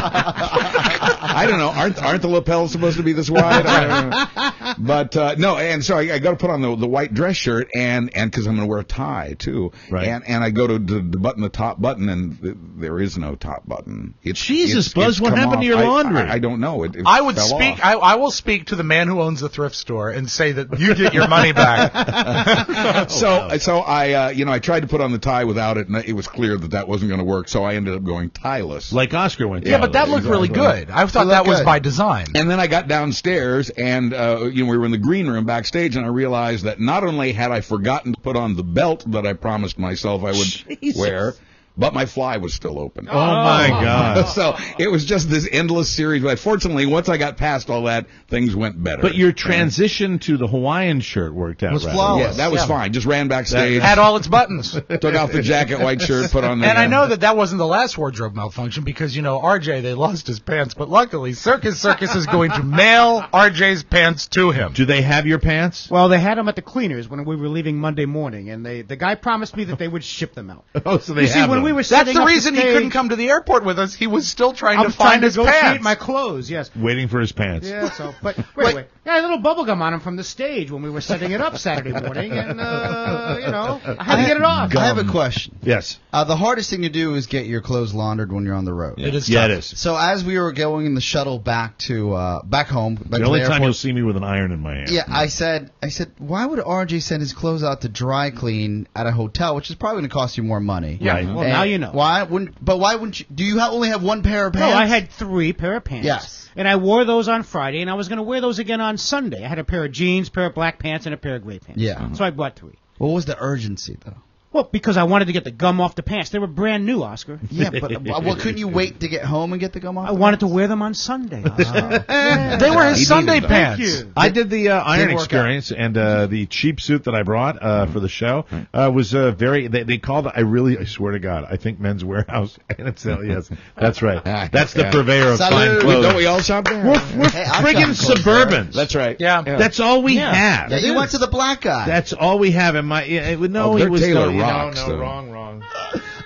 I don't know. Aren't the lapels supposed to be this wide? I don't know. But no, and so I got to put on the white dress shirt, and because I'm going to wear a tie too. Right. And I go to button the top button, and there is no top button. Jesus, Buzz, what come happened off. to your laundry? I don't know. It I would fell speak. off. I will speak to the man who owns the thrift store and say that you get your money back. So I tried to put on the tie without it, and it was clear that wasn't going to work. So I ended up going tieless. Like Oscar went. Yeah, but that looked really good. I thought that was by design. And then I got downstairs, and we were in the green room backstage, and I realized that not only had I forgotten to put on the belt that I promised myself I would wear, but my fly was still open. Oh my God! So it was just this endless series. But fortunately, once I got past all that, things went better. But your transition to the Hawaiian shirt worked out. Was rather flawless. yeah, that was fine. Just ran backstage, Had all its buttons. took off the jacket, white shirt, put on the. And I know that wasn't the last wardrobe malfunction because, RJ, they lost his pants. But luckily, Circus is going to mail RJ's pants to him. Do they have your pants? Well, they had them at the cleaners when we were leaving Monday morning, and the guy promised me that they would ship them out. Oh, so they You see, have when them. we were That's setting the up reason he stage, couldn't come to the airport with us. He was still trying I'm to find his negotiate pants. my clothes. Yes. Waiting for his pants. Yeah. So, but anyway, yeah, a little bubble gum on him from the stage when we were setting it up Saturday morning, and I had to get it off. I have a question. Yes. The hardest thing to do is get your clothes laundered when you're on the road. It is Yeah, tough. it is. So as we were going in the shuttle back to back home, back The to only the time airport, you'll see me with an iron in my hand. yeah, I said, why would RJ send his clothes out to dry clean at a hotel, which is probably going to cost you more money? Yeah. Right. Well, And now you know. Why wouldn't you? Do you only have one pair of No, pants? I had 3 pair of pants. Yes. And I wore those on Friday, and I was going to wear those again on Sunday. I had a pair of jeans, pair of black pants, and a pair of gray pants. Yeah. So I bought 3. What was the urgency though? Well, because I wanted to get the gum off the pants. They were brand new, Oscar. Yeah, but well, couldn't you wait to get home and get the gum off? I wanted to wear them on Sunday. They were his Sunday pants. I did the Iron Experience, and the cheap suit that I brought for the show was very. They called it. I swear to God, I think Men's Warehouse. And it's yes, that's right. That's the purveyor of fine clothes. Don't we all shop there? We're friggin' Suburbans. That's right. Yeah. That's all we have. Yeah, you went to the black guy. That's all we have. And he was Taylor no, rocks, no, though. wrong.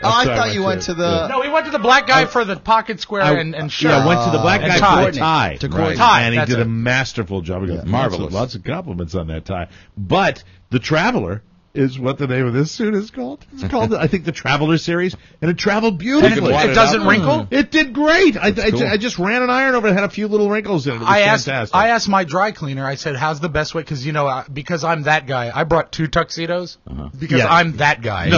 I thought you went to the. No, we went to the black guy for the pocket square and shirt. Yeah, I went to the black guy for a tie. To coordinate. And he did a masterful job. Marvelous. Lots of compliments on that tie. But the Traveler is what the name of this suit is called. It's called, I think, the Traveler Series, and it traveled beautifully. It doesn't wrinkle? It did great. I just ran an iron over it. It had a few little wrinkles in it. It was fantastic. I asked my dry cleaner, I said, how's the best way? Because, because I'm that guy. I brought 2 tuxedos because I'm that guy.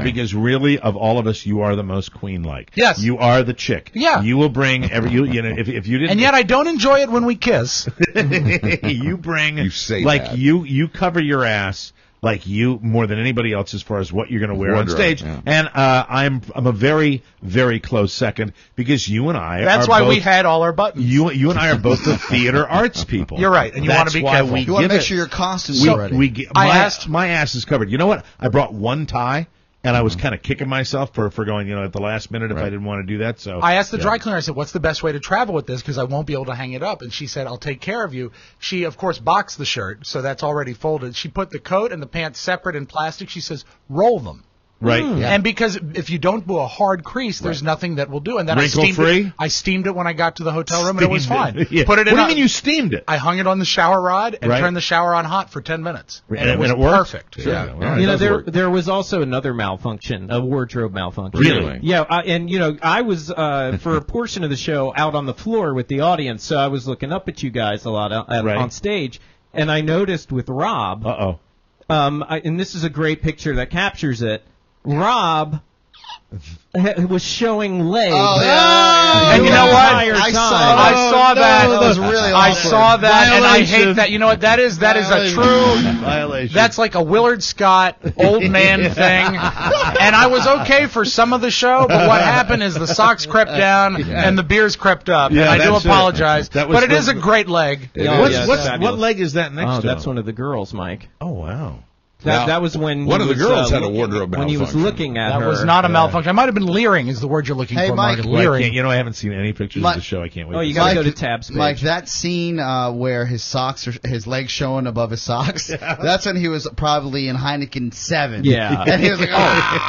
Because really, of all of us, you are the most queen-like. Yes. You are the chick. Yeah. You will bring if you didn't. And yet I don't enjoy it when we kiss. You bring. You say like that. you cover your ass. Like you more than anybody else as far as what you're going to wear on stage, and I'm a very, very close second because you and I. That's why we had all our buttons. You and I are both the theater arts people. You're right, and you want to be careful. You want to make sure your costumes are ready. My ass is covered. You know what? I brought one tie. And I was kind of kicking myself for going, at the last minute if I didn't want to do that. So I asked the dry cleaner, I said, what's the best way to travel with this? Because I won't be able to hang it up. And she said, I'll take care of you. She, of course, boxed the shirt, so that's already folded. She put the coat and the pants separate in plastic. She says, roll them. Right. Yeah. And because if you don't do a hard crease, there's nothing that will do. And then I steamed it when I got to the hotel room, and it was fine. Yeah. Put it in. What do you mean you steamed it? I hung it on the shower rod and turned the shower on hot for 10 minutes. And it was perfect. Sure. Yeah. There was also another malfunction, a wardrobe malfunction. Really? Yeah. I was for a portion of the show out on the floor with the audience, so I was looking up at you guys a lot on stage, and I noticed with Rob. And this is a great picture that captures it. Rob was showing legs. And you know what? I saw that. That was really awkward. I saw that, and I hate that. You know what? That is a true violation. That's like a Willard Scott old man thing. And I was okay for some of the show, but what happened is the socks crept down and the beers crept up. Yeah, and I do apologize, but it is a great leg. What leg is that next to? That's one of the girls, Mike. Oh wow. That was when one of the girls had a wardrobe malfunction. When he was looking at her. That was not a malfunction. I might have been leering is the word you're looking for, Mike. Leering. I haven't seen any pictures of the show. I can't wait. Oh, you got to go to Tab's page. Mike, that scene where his legs showing above his socks, that's when he was probably in Heineken 7. Yeah. And he was like,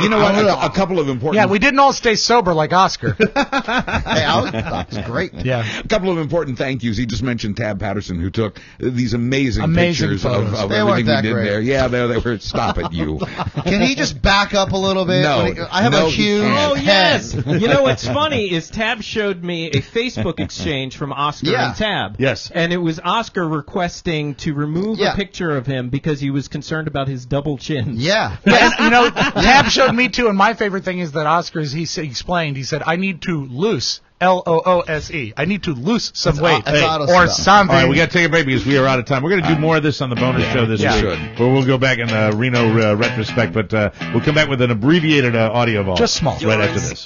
you know what? A couple of important... Yeah, we didn't all stay sober like Oscar. That was great. Yeah. A couple of important thank yous. He just mentioned Tab Patterson, who took these amazing pictures of everything we did there. Yeah, they were... Stop it, you. Can he just back up a little bit? No. I have a huge yes. You know what's funny is Tab showed me a Facebook exchange from Oscar and Tab. Yes. And it was Oscar requesting to remove a picture of him because he was concerned about his double chin. Yeah. And, Tab showed me too, and my favorite thing is that Oscar's, he explained, he said, I need to loose. Loose. I need to lose some weight or something. All right, we got to take a break because we are out of time. We're going to do more of this on the bonus show this week. Where we'll go back in Reno retrospect, but we'll come back with an abbreviated audio vault. Just small. Right after this.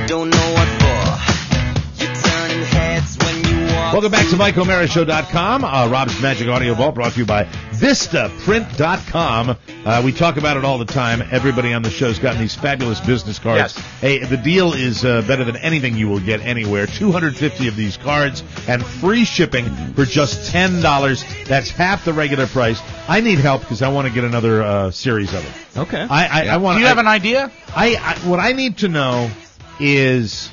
Don't know what for. You're turning heads when you walk. Welcome back to MikeO'MaraShow.com. Rob's Magic Audio Vault brought to you by VistaPrint.com. We talk about it all the time. Everybody on the show's gotten these fabulous business cards. Yes. Hey, the deal is better than anything you will get anywhere. 250 of these cards and free shipping for just $10. That's half the regular price. I need help because I want to get another series of it. Okay. I want. Do you have an idea? What I need to know is,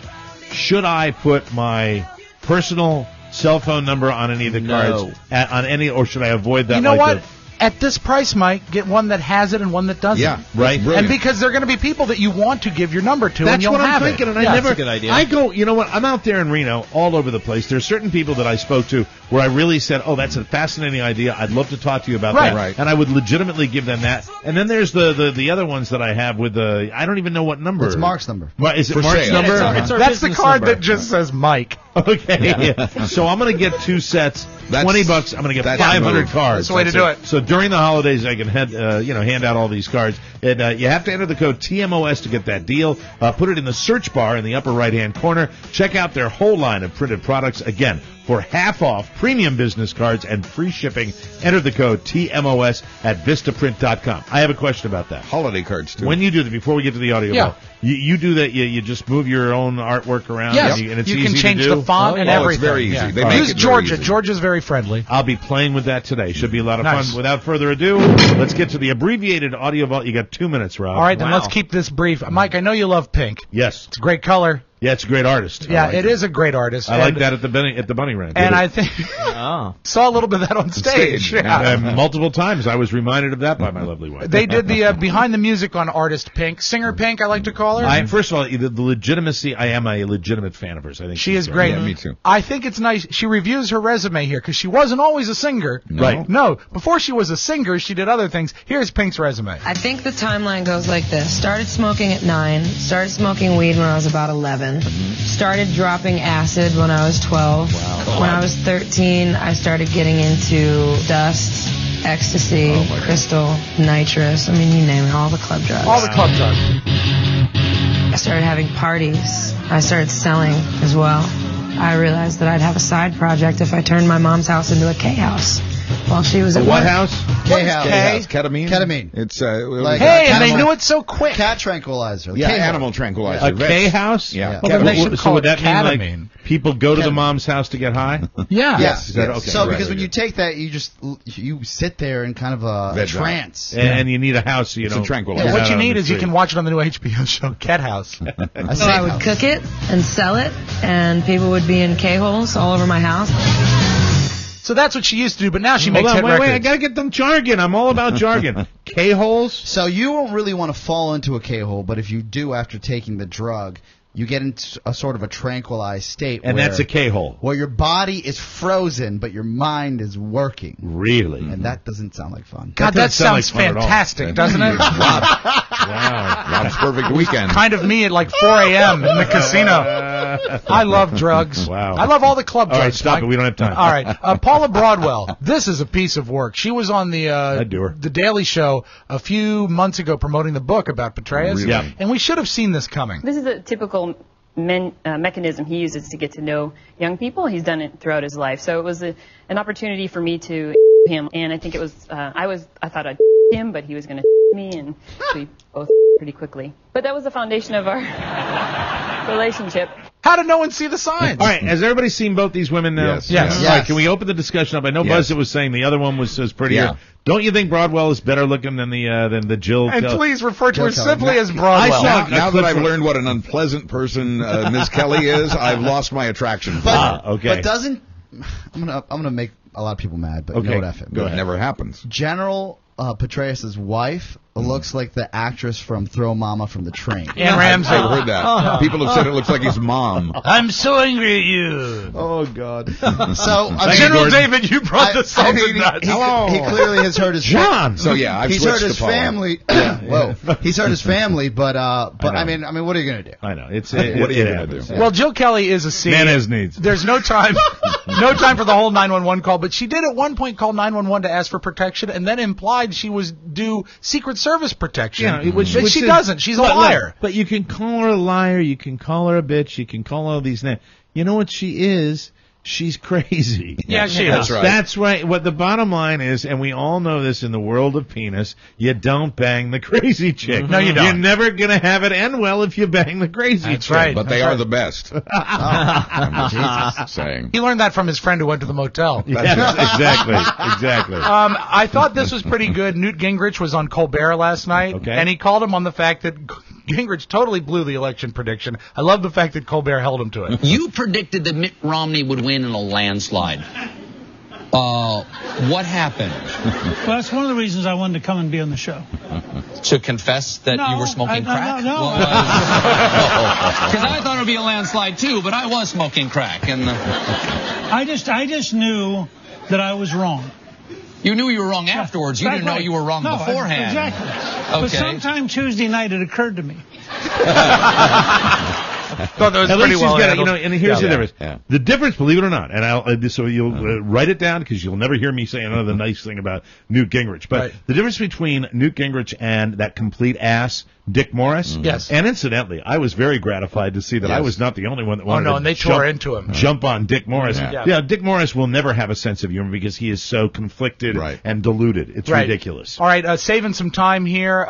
should I put my personal cell phone number on any of the cards on any, or should I avoid that? You know what? At this price, Mike, get one that has it and one that doesn't. Yeah, right. And because they're going to be people that you want to give your number to, that's and you'll what I'm have thinking. it. And I never. That's a good idea. I go. You know what? I'm out there in Reno, all over the place. There's certain people that I spoke to where I really said, "Oh, that's a fascinating idea. I'd love to talk to you about that." Right. And I would legitimately give them that. And then there's the other ones that I have with the. I don't even know what number. It's Mark's number. Is it For Mark's sale. number? It's our That's the business card number. that just says Mike. Okay. So I'm going to get 2 sets, $20. I'm going to get 500 cards. That's the way to do it. So during the holidays, I can hand out all these cards. And you have to enter the code TMOS to get that deal. Put it in the search bar in the upper right-hand corner. Check out their whole line of printed products. Again, for half off premium business cards and free shipping, enter the code TMOS at vistaprint.com. I have a question about that. Holiday cards, too. When you do that, before we get to the audio, Yeah. you do that, you just move your own artwork around, Yes. and it's you easy can change to do? the font and everything. It's very easy. Yeah. They make Use it very Georgia. easy. Georgia's very friendly. I'll be playing with that today. Should be a lot of Nice. fun. Without further ado, let's get to the abbreviated audio vault. You got 2 minutes, Rob. All right, then let's keep this brief. Mike, I know you love pink. Yes. It's a great color. Yeah, it's a great artist. Yeah, it is a great artist. I like that at the Bunny Ranch. And I think saw a little bit of that on stage. Yeah. Multiple times. I was reminded of that by my lovely wife. They did the behind the music on Artist Pink. Singer Pink, I like to call her. First of all, the legitimacy, I am a legitimate fan of hers. I think She is great. Yeah, me too. I think it's nice. She reviews her resume here because she wasn't always a singer. No. Right. No. Before she was a singer, she did other things. Here's Pink's resume. I think the timeline goes like this. Started smoking at 9. Started smoking weed when I was about 11. Started dropping acid when I was 12. When I was 13, I started getting into dust, ecstasy, crystal, nitrous. I mean, you name it, all the club drugs. All the club drugs. I started having parties. I started selling as well. I realized that I'd have a side project if I turned my mom's house into a K house while she was at what work. house? K-house. K-house. Ketamine? Ketamine. It's, Like, Hey, and they knew it so quick. Cat tranquilizer. yeah, K-house. animal tranquilizer. A K house? Yeah. Well, then they should So call would it that mean ketamine. like people go to the mom's house to get high? Yeah. Yes. Is that okay? So Right. because when you take that, you sit there in kind of a Veg out. trance. And you need a house so you It's a don't. tranquilizer. Yeah, get what you out on need the is you street. can watch it on the new HBO show, Cat House. So I would cook it and sell it, and people would be in K-holes all over my house. So that's what she used to do, but now she Hold makes on, hit wait, records. I gotta get them jargon. I'm all about jargon. K-holes? So you won't really want to fall into a K-hole, but if you do after taking the drug, you get into a sort of a tranquilized state. And where, that's a K-hole. where your body is frozen, but your mind is working. Really? And that doesn't sound like fun. God, that sounds fantastic, doesn't it? Wow. Rob's perfect weekend. Kind of me at like 4 a.m. in the casino. I love drugs. Wow. I love all the club All right, drugs. stop Mike. it. We don't have time. All right. Paula Broadwell. This is a piece of work. She was on I'd do her. the Daily Show a few months ago promoting the book about Petraeus. Really? Yeah. And we should have seen this coming. This is a typical mechanism he uses to get to know young people. He's done it throughout his life. So it was an opportunity for me to him, and I think it was I thought I'd him, but he was going to me, and we both pretty quickly. But that was the foundation of our relationship. How did no one see the signs? All right, has everybody seen both these women now? Yes. All right, can we open the discussion up? I know Buzz was saying the other one was prettier. Yeah. Don't you think Broadwell is better looking than the Jill? And please refer to her Jill simply Kelly. as Broadwell. Now that I've learned what an unpleasant person Ms. Kelly is, I've lost my attraction for her. Okay. But doesn't I'm gonna make a lot of people mad, but Okay, you know what F it. Go ahead. Never happens. General Petraeus' wife looks like the actress from Throw Mama from the Train. Ann Ramsey. I've heard that. People have said it looks like his mom. I'm so angry at you. Oh God! So I mean, General David, you brought the I salt mean, and nuts. he clearly has hurt his John. So yeah, I've he's switched hurt his to Paula. family. Whoa, he's hurt his family, but I mean, what are you gonna do? I know it's What are you gonna happens. do? Well, Jill Kelly is a C. Man has needs. There's no time for the whole 911 call, but she did at one point call 911 to ask for protection, and then implied she was due Secret Service protection. Yeah, But she is- doesn't. She's a but, liar. But you can call her a liar. You can call her a bitch. You can call all these names. You know what she is? She's crazy. Yeah, she is. That's right. That's right. What the bottom line is, and we all know this in the world of penis, you don't bang the crazy chick. No, you don't. You're never going to have it end well if you bang the crazy That's chick. right. But they are the best. I'm just saying. He learned that from his friend who went to the motel. Yes, exactly. I thought this was pretty good. Newt Gingrich was on Colbert last night, Okay. and he called him on the fact that Gingrich totally blew the election prediction. I love the fact that Colbert held him to it. You predicted that Mitt Romney would win in a landslide. What happened? Well, that's one of the reasons I wanted to come and be on the show. To confess that you were smoking crack? No. Because I thought it would be a landslide too, but I was smoking crack, and I just knew that I was wrong. you knew you were wrong afterwards. You didn't know you were wrong beforehand. Exactly. Okay. But sometime Tuesday night it occurred to me. Thought that was At pretty least well she's got handled. and here's the difference. Yeah. The difference, believe it or not, and so you'll write it down because you'll never hear me say another nice thing about Newt Gingrich. But the difference between Newt Gingrich and that complete ass Dick Morris. Yes. And incidentally, I was very gratified to see that I was not the only one that wanted and they tore into him. Jump on Dick Morris. Yeah. Dick Morris will never have a sense of humor because he is so conflicted and deluded. It's ridiculous. All right, saving some time here.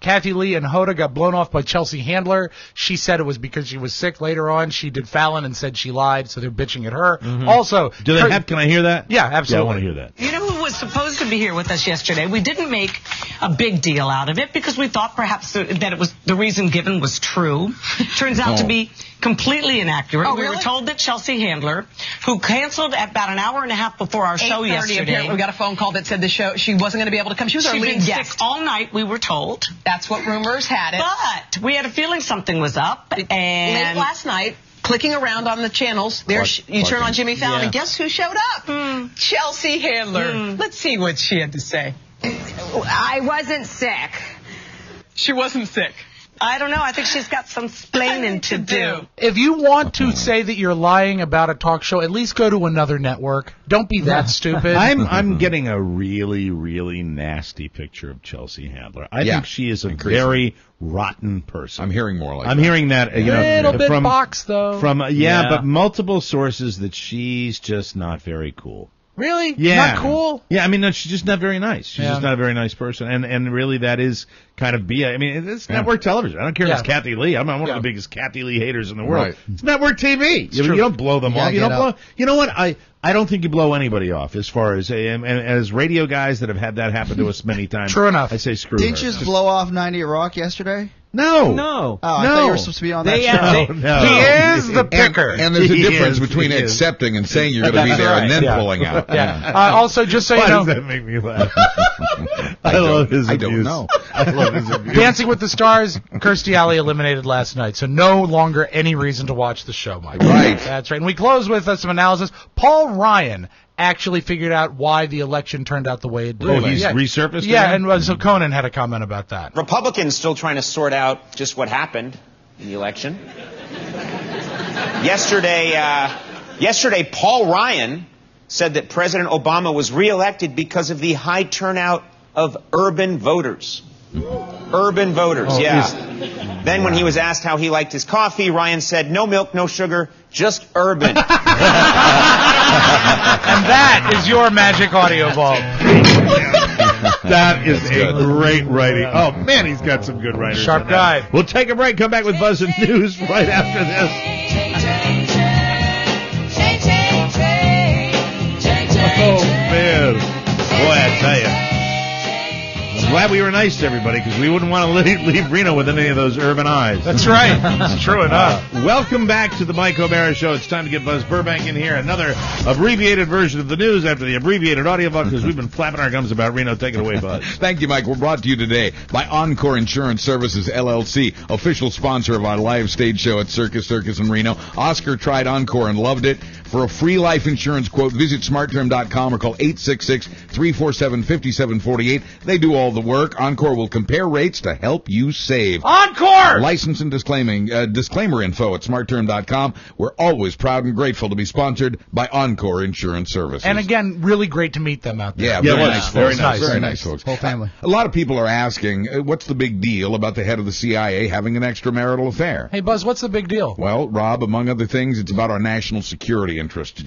Kathy Lee and Hoda got blown off by Chelsea Handler. She said it was because she was sick. Later on, she did Fallon and said she lied, so they're bitching at her. Also, do they have? Can I hear that? Yeah, absolutely. Yeah, I want to hear that. You know who was supposed to be here with us yesterday? We didn't make a big deal out of it because we thought perhaps that it was the reason given was true. Turns out to be completely inaccurate. Oh, we really? were told that Chelsea Handler, who canceled at about an hour and a half before our show 8:30, yesterday. apparently we got a phone call that said the show she wasn't going to be able to come. She was our She'd lead been guest. sick all night, we were told. That's what rumors had it. But we had a feeling something was up. Late And last night, clicking around on the channels, you turn on Jimmy Fallon, and guess who showed up? Chelsea Handler. Let's see what she had to say. I wasn't sick. She wasn't sick. I don't know. I think she's got some splaining to do. If you want to say that you're lying about a talk show, at least go to another network. Don't be that stupid. I'm getting a really, really nasty picture of Chelsea Handler. I think she is a very rotten person. I'm hearing more like I'm that. hearing that. You know, little bit from box though. But multiple sources that she's just not very cool. Really? Yeah. Not cool? Yeah, I mean, no, she's just not very nice. She's Yeah. just not a very nice person. And really that is kind of BS. I mean, it's network television. I don't care if it's Kathy Lee. I'm not one of the biggest Kathy Lee haters in the world. Right. It's network TV. You don't blow them off. You don't blow. You know what? I don't think you blow anybody off as far as and as radio guys that have had that happen to us many times. True enough. I say screw Didn't her. you just blow off 90 at Rock yesterday? No. Oh, I thought you were supposed to be on that show. No. He is the picker. And there's a He difference is, between he is. accepting and saying you're going to be there and then pulling out. Also, just so you Why know, does that make me laugh? I love his abuse. I don't know. I love his abuse. Dancing with the Stars, Kirstie Alley eliminated last night, so no longer any reason to watch the show, Mike. Right. That's right. And we close with some analysis. Paul Ryan actually figured out why the election turned out the way it did. Oh, he's resurfaced Yeah, again? and so Conan had a comment about that. Republicans still trying to sort out just what happened in the election. Yesterday, Paul Ryan said that President Obama was reelected because of the high turnout of urban voters. Urban voters, Then when he was asked how he liked his coffee, Ryan said, "No milk, no sugar, just urban." And that is your magic audio ball. That is a great writing. Oh, man, he's got some good writers. Sharp guy. We'll take a break, come back with Buzz and News right after this. Oh, man. Boy, I tell you. I'm glad we were nice to everybody because we wouldn't want to leave Reno with any of those urban eyes. That's right. It's true enough. Welcome back to the Mike O'Mara Show. It's time to get Buzz Burbank in here. Another abbreviated version of the news after the abbreviated audio book because we've been flapping our gums about Reno. Take it away, Buzz. Thank you, Mike. We're brought to you today by Encore Insurance Services, LLC, official sponsor of our live stage show at Circus in Reno. Oscar tried Encore and loved it. For a free life insurance quote, visit smartterm.com or call 866-347-5748. They do all the work. Encore will compare rates to help you save. Encore! License and disclaimer info at smartterm.com. We're always proud and grateful to be sponsored by Encore Insurance Services. And again, really great to meet them out there. Yeah, very nice folks. Very nice folks. Whole family. A lot of people are asking, what's the big deal about the head of the CIA having an extramarital affair? Hey, Buzz, what's the big deal? Well, Rob, among other things, it's about our national security interests.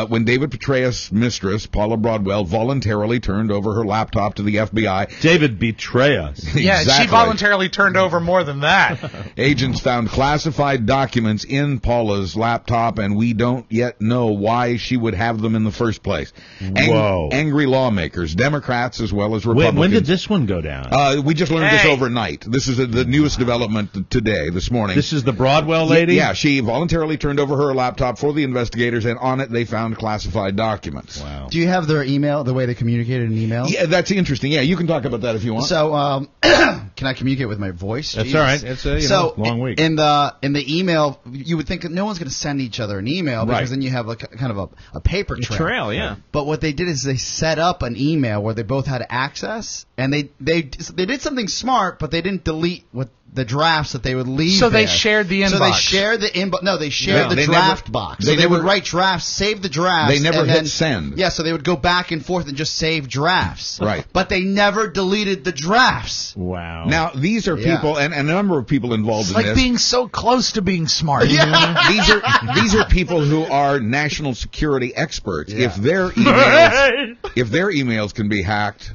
When David Petraeus' mistress, Paula Broadwell, voluntarily turned over her laptop to the FBI. David betray us. Yeah, Exactly. she voluntarily turned over more than that. Agents found classified documents in Paula's laptop, and we don't yet know why she would have them in the first place. Whoa. Angry lawmakers, Democrats as well as Republicans. When did this one go down? We just learned this overnight. This is the newest development today, this morning. This is the Broadwell lady? Yeah, she voluntarily turned over her laptop for the investigators, and on it they found classified documents. Wow. Do you have their email, the way they communicated in email? Yeah, that's interesting. Yeah, you can talk about that if you want. So, can I communicate with my voice? That's Jesus. all right. It's a long week. In the email, you would think that no one's going to send each other an email because then you have like kind of a paper trail. Yeah. But what they did is they set up an email where they both had access, and they did something smart, but they didn't delete what the drafts that they would leave. So they there. shared the inbox. So they shared the inbox. No, they shared the draft box. So they would write drafts, save the drafts. They never and hit then, send. Yeah, so they would go back and forth and just save drafts. Right. But they never deleted the drafts. Wow. Now, these are people, and a number of people involved It's in like this. being so close to being smart. These are people who are national security experts. Yeah. If their emails can be hacked,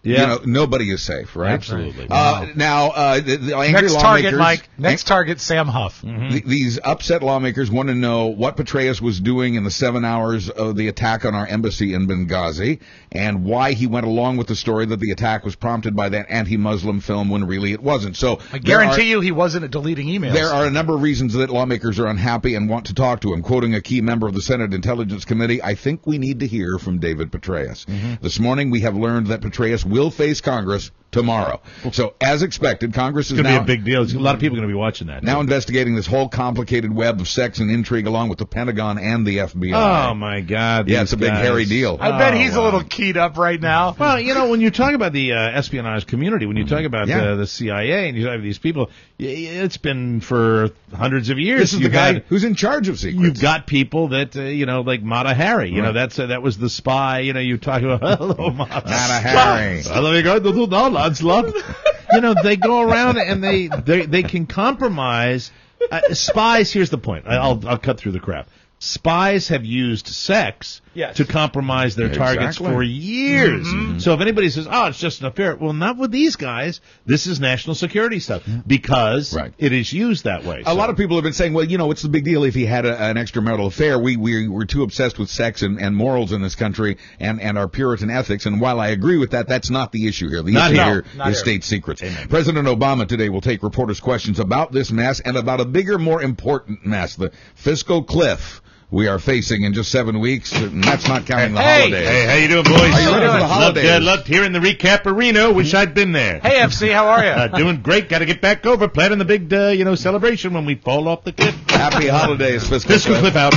Yeah. you know, nobody is safe, right? Absolutely. Now, the angry Next lawmakers, target, Mike. Next target, Sam Huff. These upset lawmakers want to know what Petraeus was doing in the 7 hours of the attack on our embassy in Benghazi, and why he went along with the story that the attack was prompted by that anti-Muslim film when really it wasn't. So I guarantee you he wasn't deleting emails. there are a number of reasons that lawmakers are unhappy and want to talk to him. Quoting a key member of the Senate Intelligence Committee, I think we need to hear from David Petraeus. This morning we have learned that Petraeus will face Congress tomorrow. So, as expected, Congress is It's going now to be a big deal. A lot of people are going to be watching that. now investigating this whole complicated web of sex and intrigue along with the Pentagon and the FBI. Oh, my God. Yeah, it's a big hairy deal. I bet he's a little keyed up right now. Well, you know, when you talk about the espionage community, when you talk about the CIA and you have these people, it's been for hundreds of years. This is the guy who's in charge of secrets. You've got people that, you know, like Mata Hari. You know, that was the spy. You know, you talk about, hello, Mata Hari. Hello, you go, no, Lancelot. You know, they go around and they can compromise. Spies, here's the point. I'll cut through the crap. Spies have used sex to compromise their targets for years. So if anybody says, oh, it's just an affair, well, not with these guys. This is national security stuff because it is used that way. A lot of people have been saying, well, you know, what's the big deal if he had an extramarital affair? We're too obsessed with sex and morals in this country and our Puritan ethics. And while I agree with that, that's not the issue here. The issue here is state secrets. Amen. President Obama today will take reporters' questions about this mess and about a bigger, more important mess, the fiscal cliff we are facing in just 7 weeks, and that's not counting the holidays. Hey, how you doing, boys? Are you ready for the holidays? Loved hearing the recap arena. Wish I'd been there. Hey, FC, how are you? Doing great. Got to get back over. Planning the big, celebration when we fall off the cliff. Happy holidays, fiscal cliff out.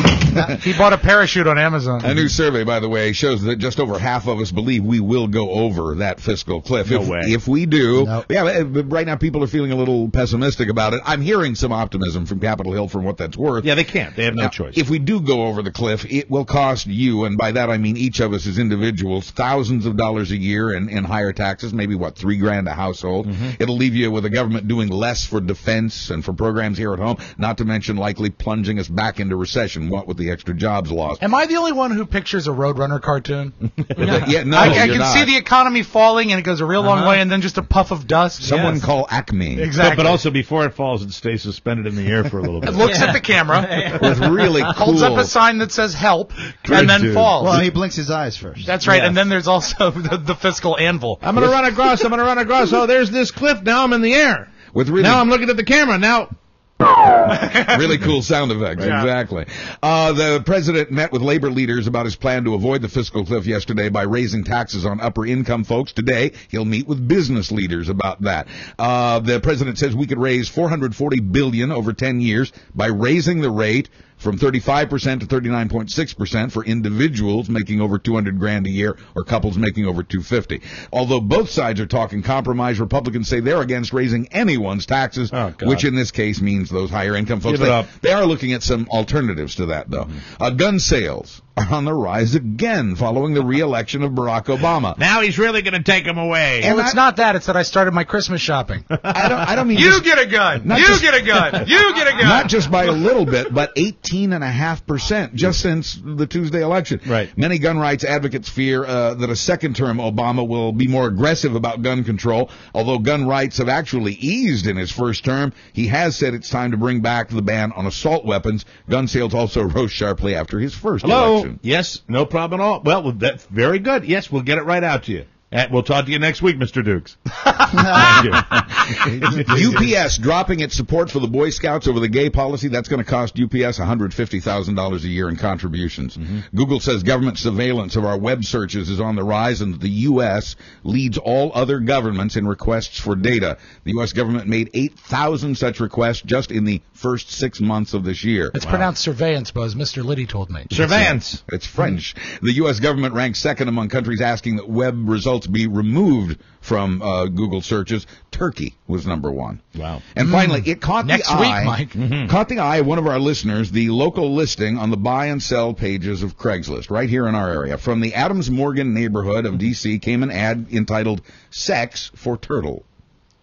He bought a parachute on Amazon. A new survey, by the way, shows that just over half of us believe we will go over that fiscal cliff. No way. If we do, right now people are feeling a little pessimistic about it. I'm hearing some optimism from Capitol Hill for what that's worth. Yeah, they can't. They have no choice. If we do go over the cliff, it will cost you, and by that I mean each of us as individuals, thousands of dollars a year in higher taxes, maybe $3,000 a household. It'll leave you with the government doing less for defense and for programs here at home, not to mention likely plunging us back into recession, what with the extra jobs lost. Am I the only one who pictures a Roadrunner cartoon? Yeah, no, I can not. see the economy falling and it goes a real long way and then just a puff of dust. Someone call Acme. Exactly. But also before it falls, it stays suspended in the air for a little bit. It looks at the camera. With really cool. Holds up a sign that says help and then falls. Well, he blinks his eyes first. That's right. And then there's also the fiscal anvil. I'm going to run across. Oh, there's this cliff. Now I'm in the air. Now I'm looking at the camera. Now. Really cool sound effects, exactly. The president met with labor leaders about his plan to avoid the fiscal cliff yesterday by raising taxes on upper income folks. Today, he'll meet with business leaders about that. The president says we could raise $440 billion over 10 years by raising the rate from 35% to 39.6% for individuals making over $200,000 a year or couples making over $250,000. Although both sides are talking compromise, Republicans say they're against raising anyone's taxes, which in this case means those higher income folks. They are looking at some alternatives to that, though. Gun sales are on the rise again following the re-election of Barack Obama. Now he's really going to take them away. And it's not that. It's that I started my Christmas shopping. I don't mean you get a gun. You get a gun. You get a gun. Not just by a little bit, but 18.5% just since the Tuesday election. Right. Many gun rights advocates fear that a second-term Obama will be more aggressive about gun control. Although gun rights have actually eased in his first term, he has said it's time to bring back the ban on assault weapons. Gun sales also rose sharply after his first election. Yes, no problem at all. Well, that's very good. Yes, we'll get it right out to you. We'll talk to you next week, Mr. Dukes. UPS dropping its support for the Boy Scouts over the gay policy. That's going to cost UPS $150,000 a year in contributions. Google says government surveillance of our web searches is on the rise, and the U.S. leads all other governments in requests for data. The U.S. government made 8,000 such requests just in the first 6 months of this year. It's pronounced surveillance, Buzz. Mr. Liddy told me. Surveillance. It's French. The U.S. government ranks second among countries asking that web results results be removed from Google searches, turkey was number one. Wow. And finally, it caught Next the eye. week, Mike. Caught the eye of one of our listeners, the local listing on the buy and sell pages of Craigslist, right here in our area. From the Adams Morgan neighborhood of D.C. came an ad entitled "Sex for Turtle."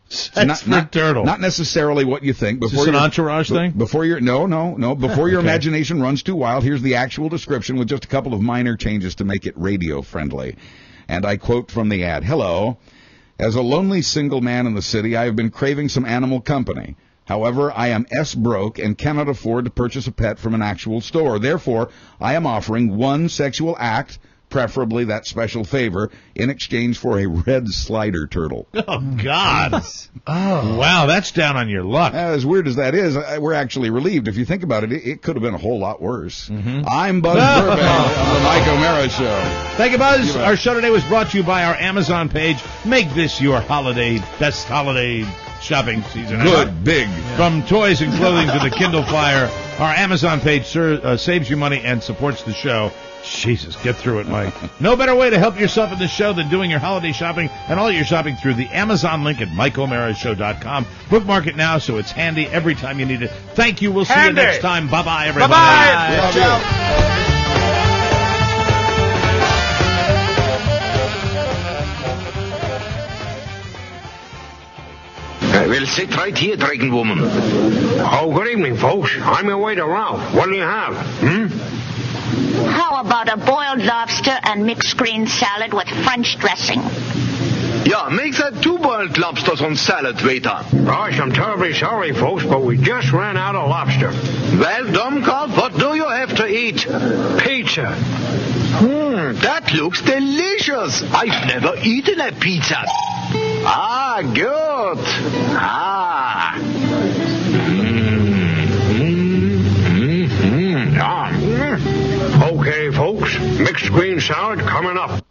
Turtle. Not necessarily what you think. Is this an entourage thing? Before your Before your imagination runs too wild, here's the actual description with just a couple of minor changes to make it radio friendly. And I quote from the ad: "Hello. As a lonely single man in the city, I have been craving some animal company. However, I am broke and cannot afford to purchase a pet from an actual store. Therefore, I am offering one sexual act, preferably that special favor, in exchange for a red slider turtle." Oh, God. Oh. Wow, that's down on your luck. As weird as that is, we're actually relieved. If you think about it, it could have been a whole lot worse. I'm Buzz Burbank on the Mike O'Mara Show. Thank you, Buzz. Our show today was brought to you by our Amazon page. Make this your best holiday shopping season. Good, big. From toys and clothing to the Kindle Fire, our Amazon page saves you money and supports the show. Jesus, get through it, Mike. No better way to help yourself in the show than doing your holiday shopping and all your shopping through the Amazon link at MikeO'MaraShow.com. Bookmark it now so it's handy every time you need it. Thank you. We'll see you next time. Bye-bye, everybody. Bye-bye. Well, sit right here, Dragon Woman. Oh, good evening, folks. I'm your waiter, Ralph. What do you have? How about a boiled lobster and mixed green salad with French dressing? Yeah, make that 2 boiled lobsters on salad, waiter. Gosh, I'm terribly sorry, folks, but we just ran out of lobster. Well, Domkop, what do you have to eat? Pizza. That looks delicious. I've never eaten a pizza. Ah, good. Ah. Okay, folks, mixed green salad coming up.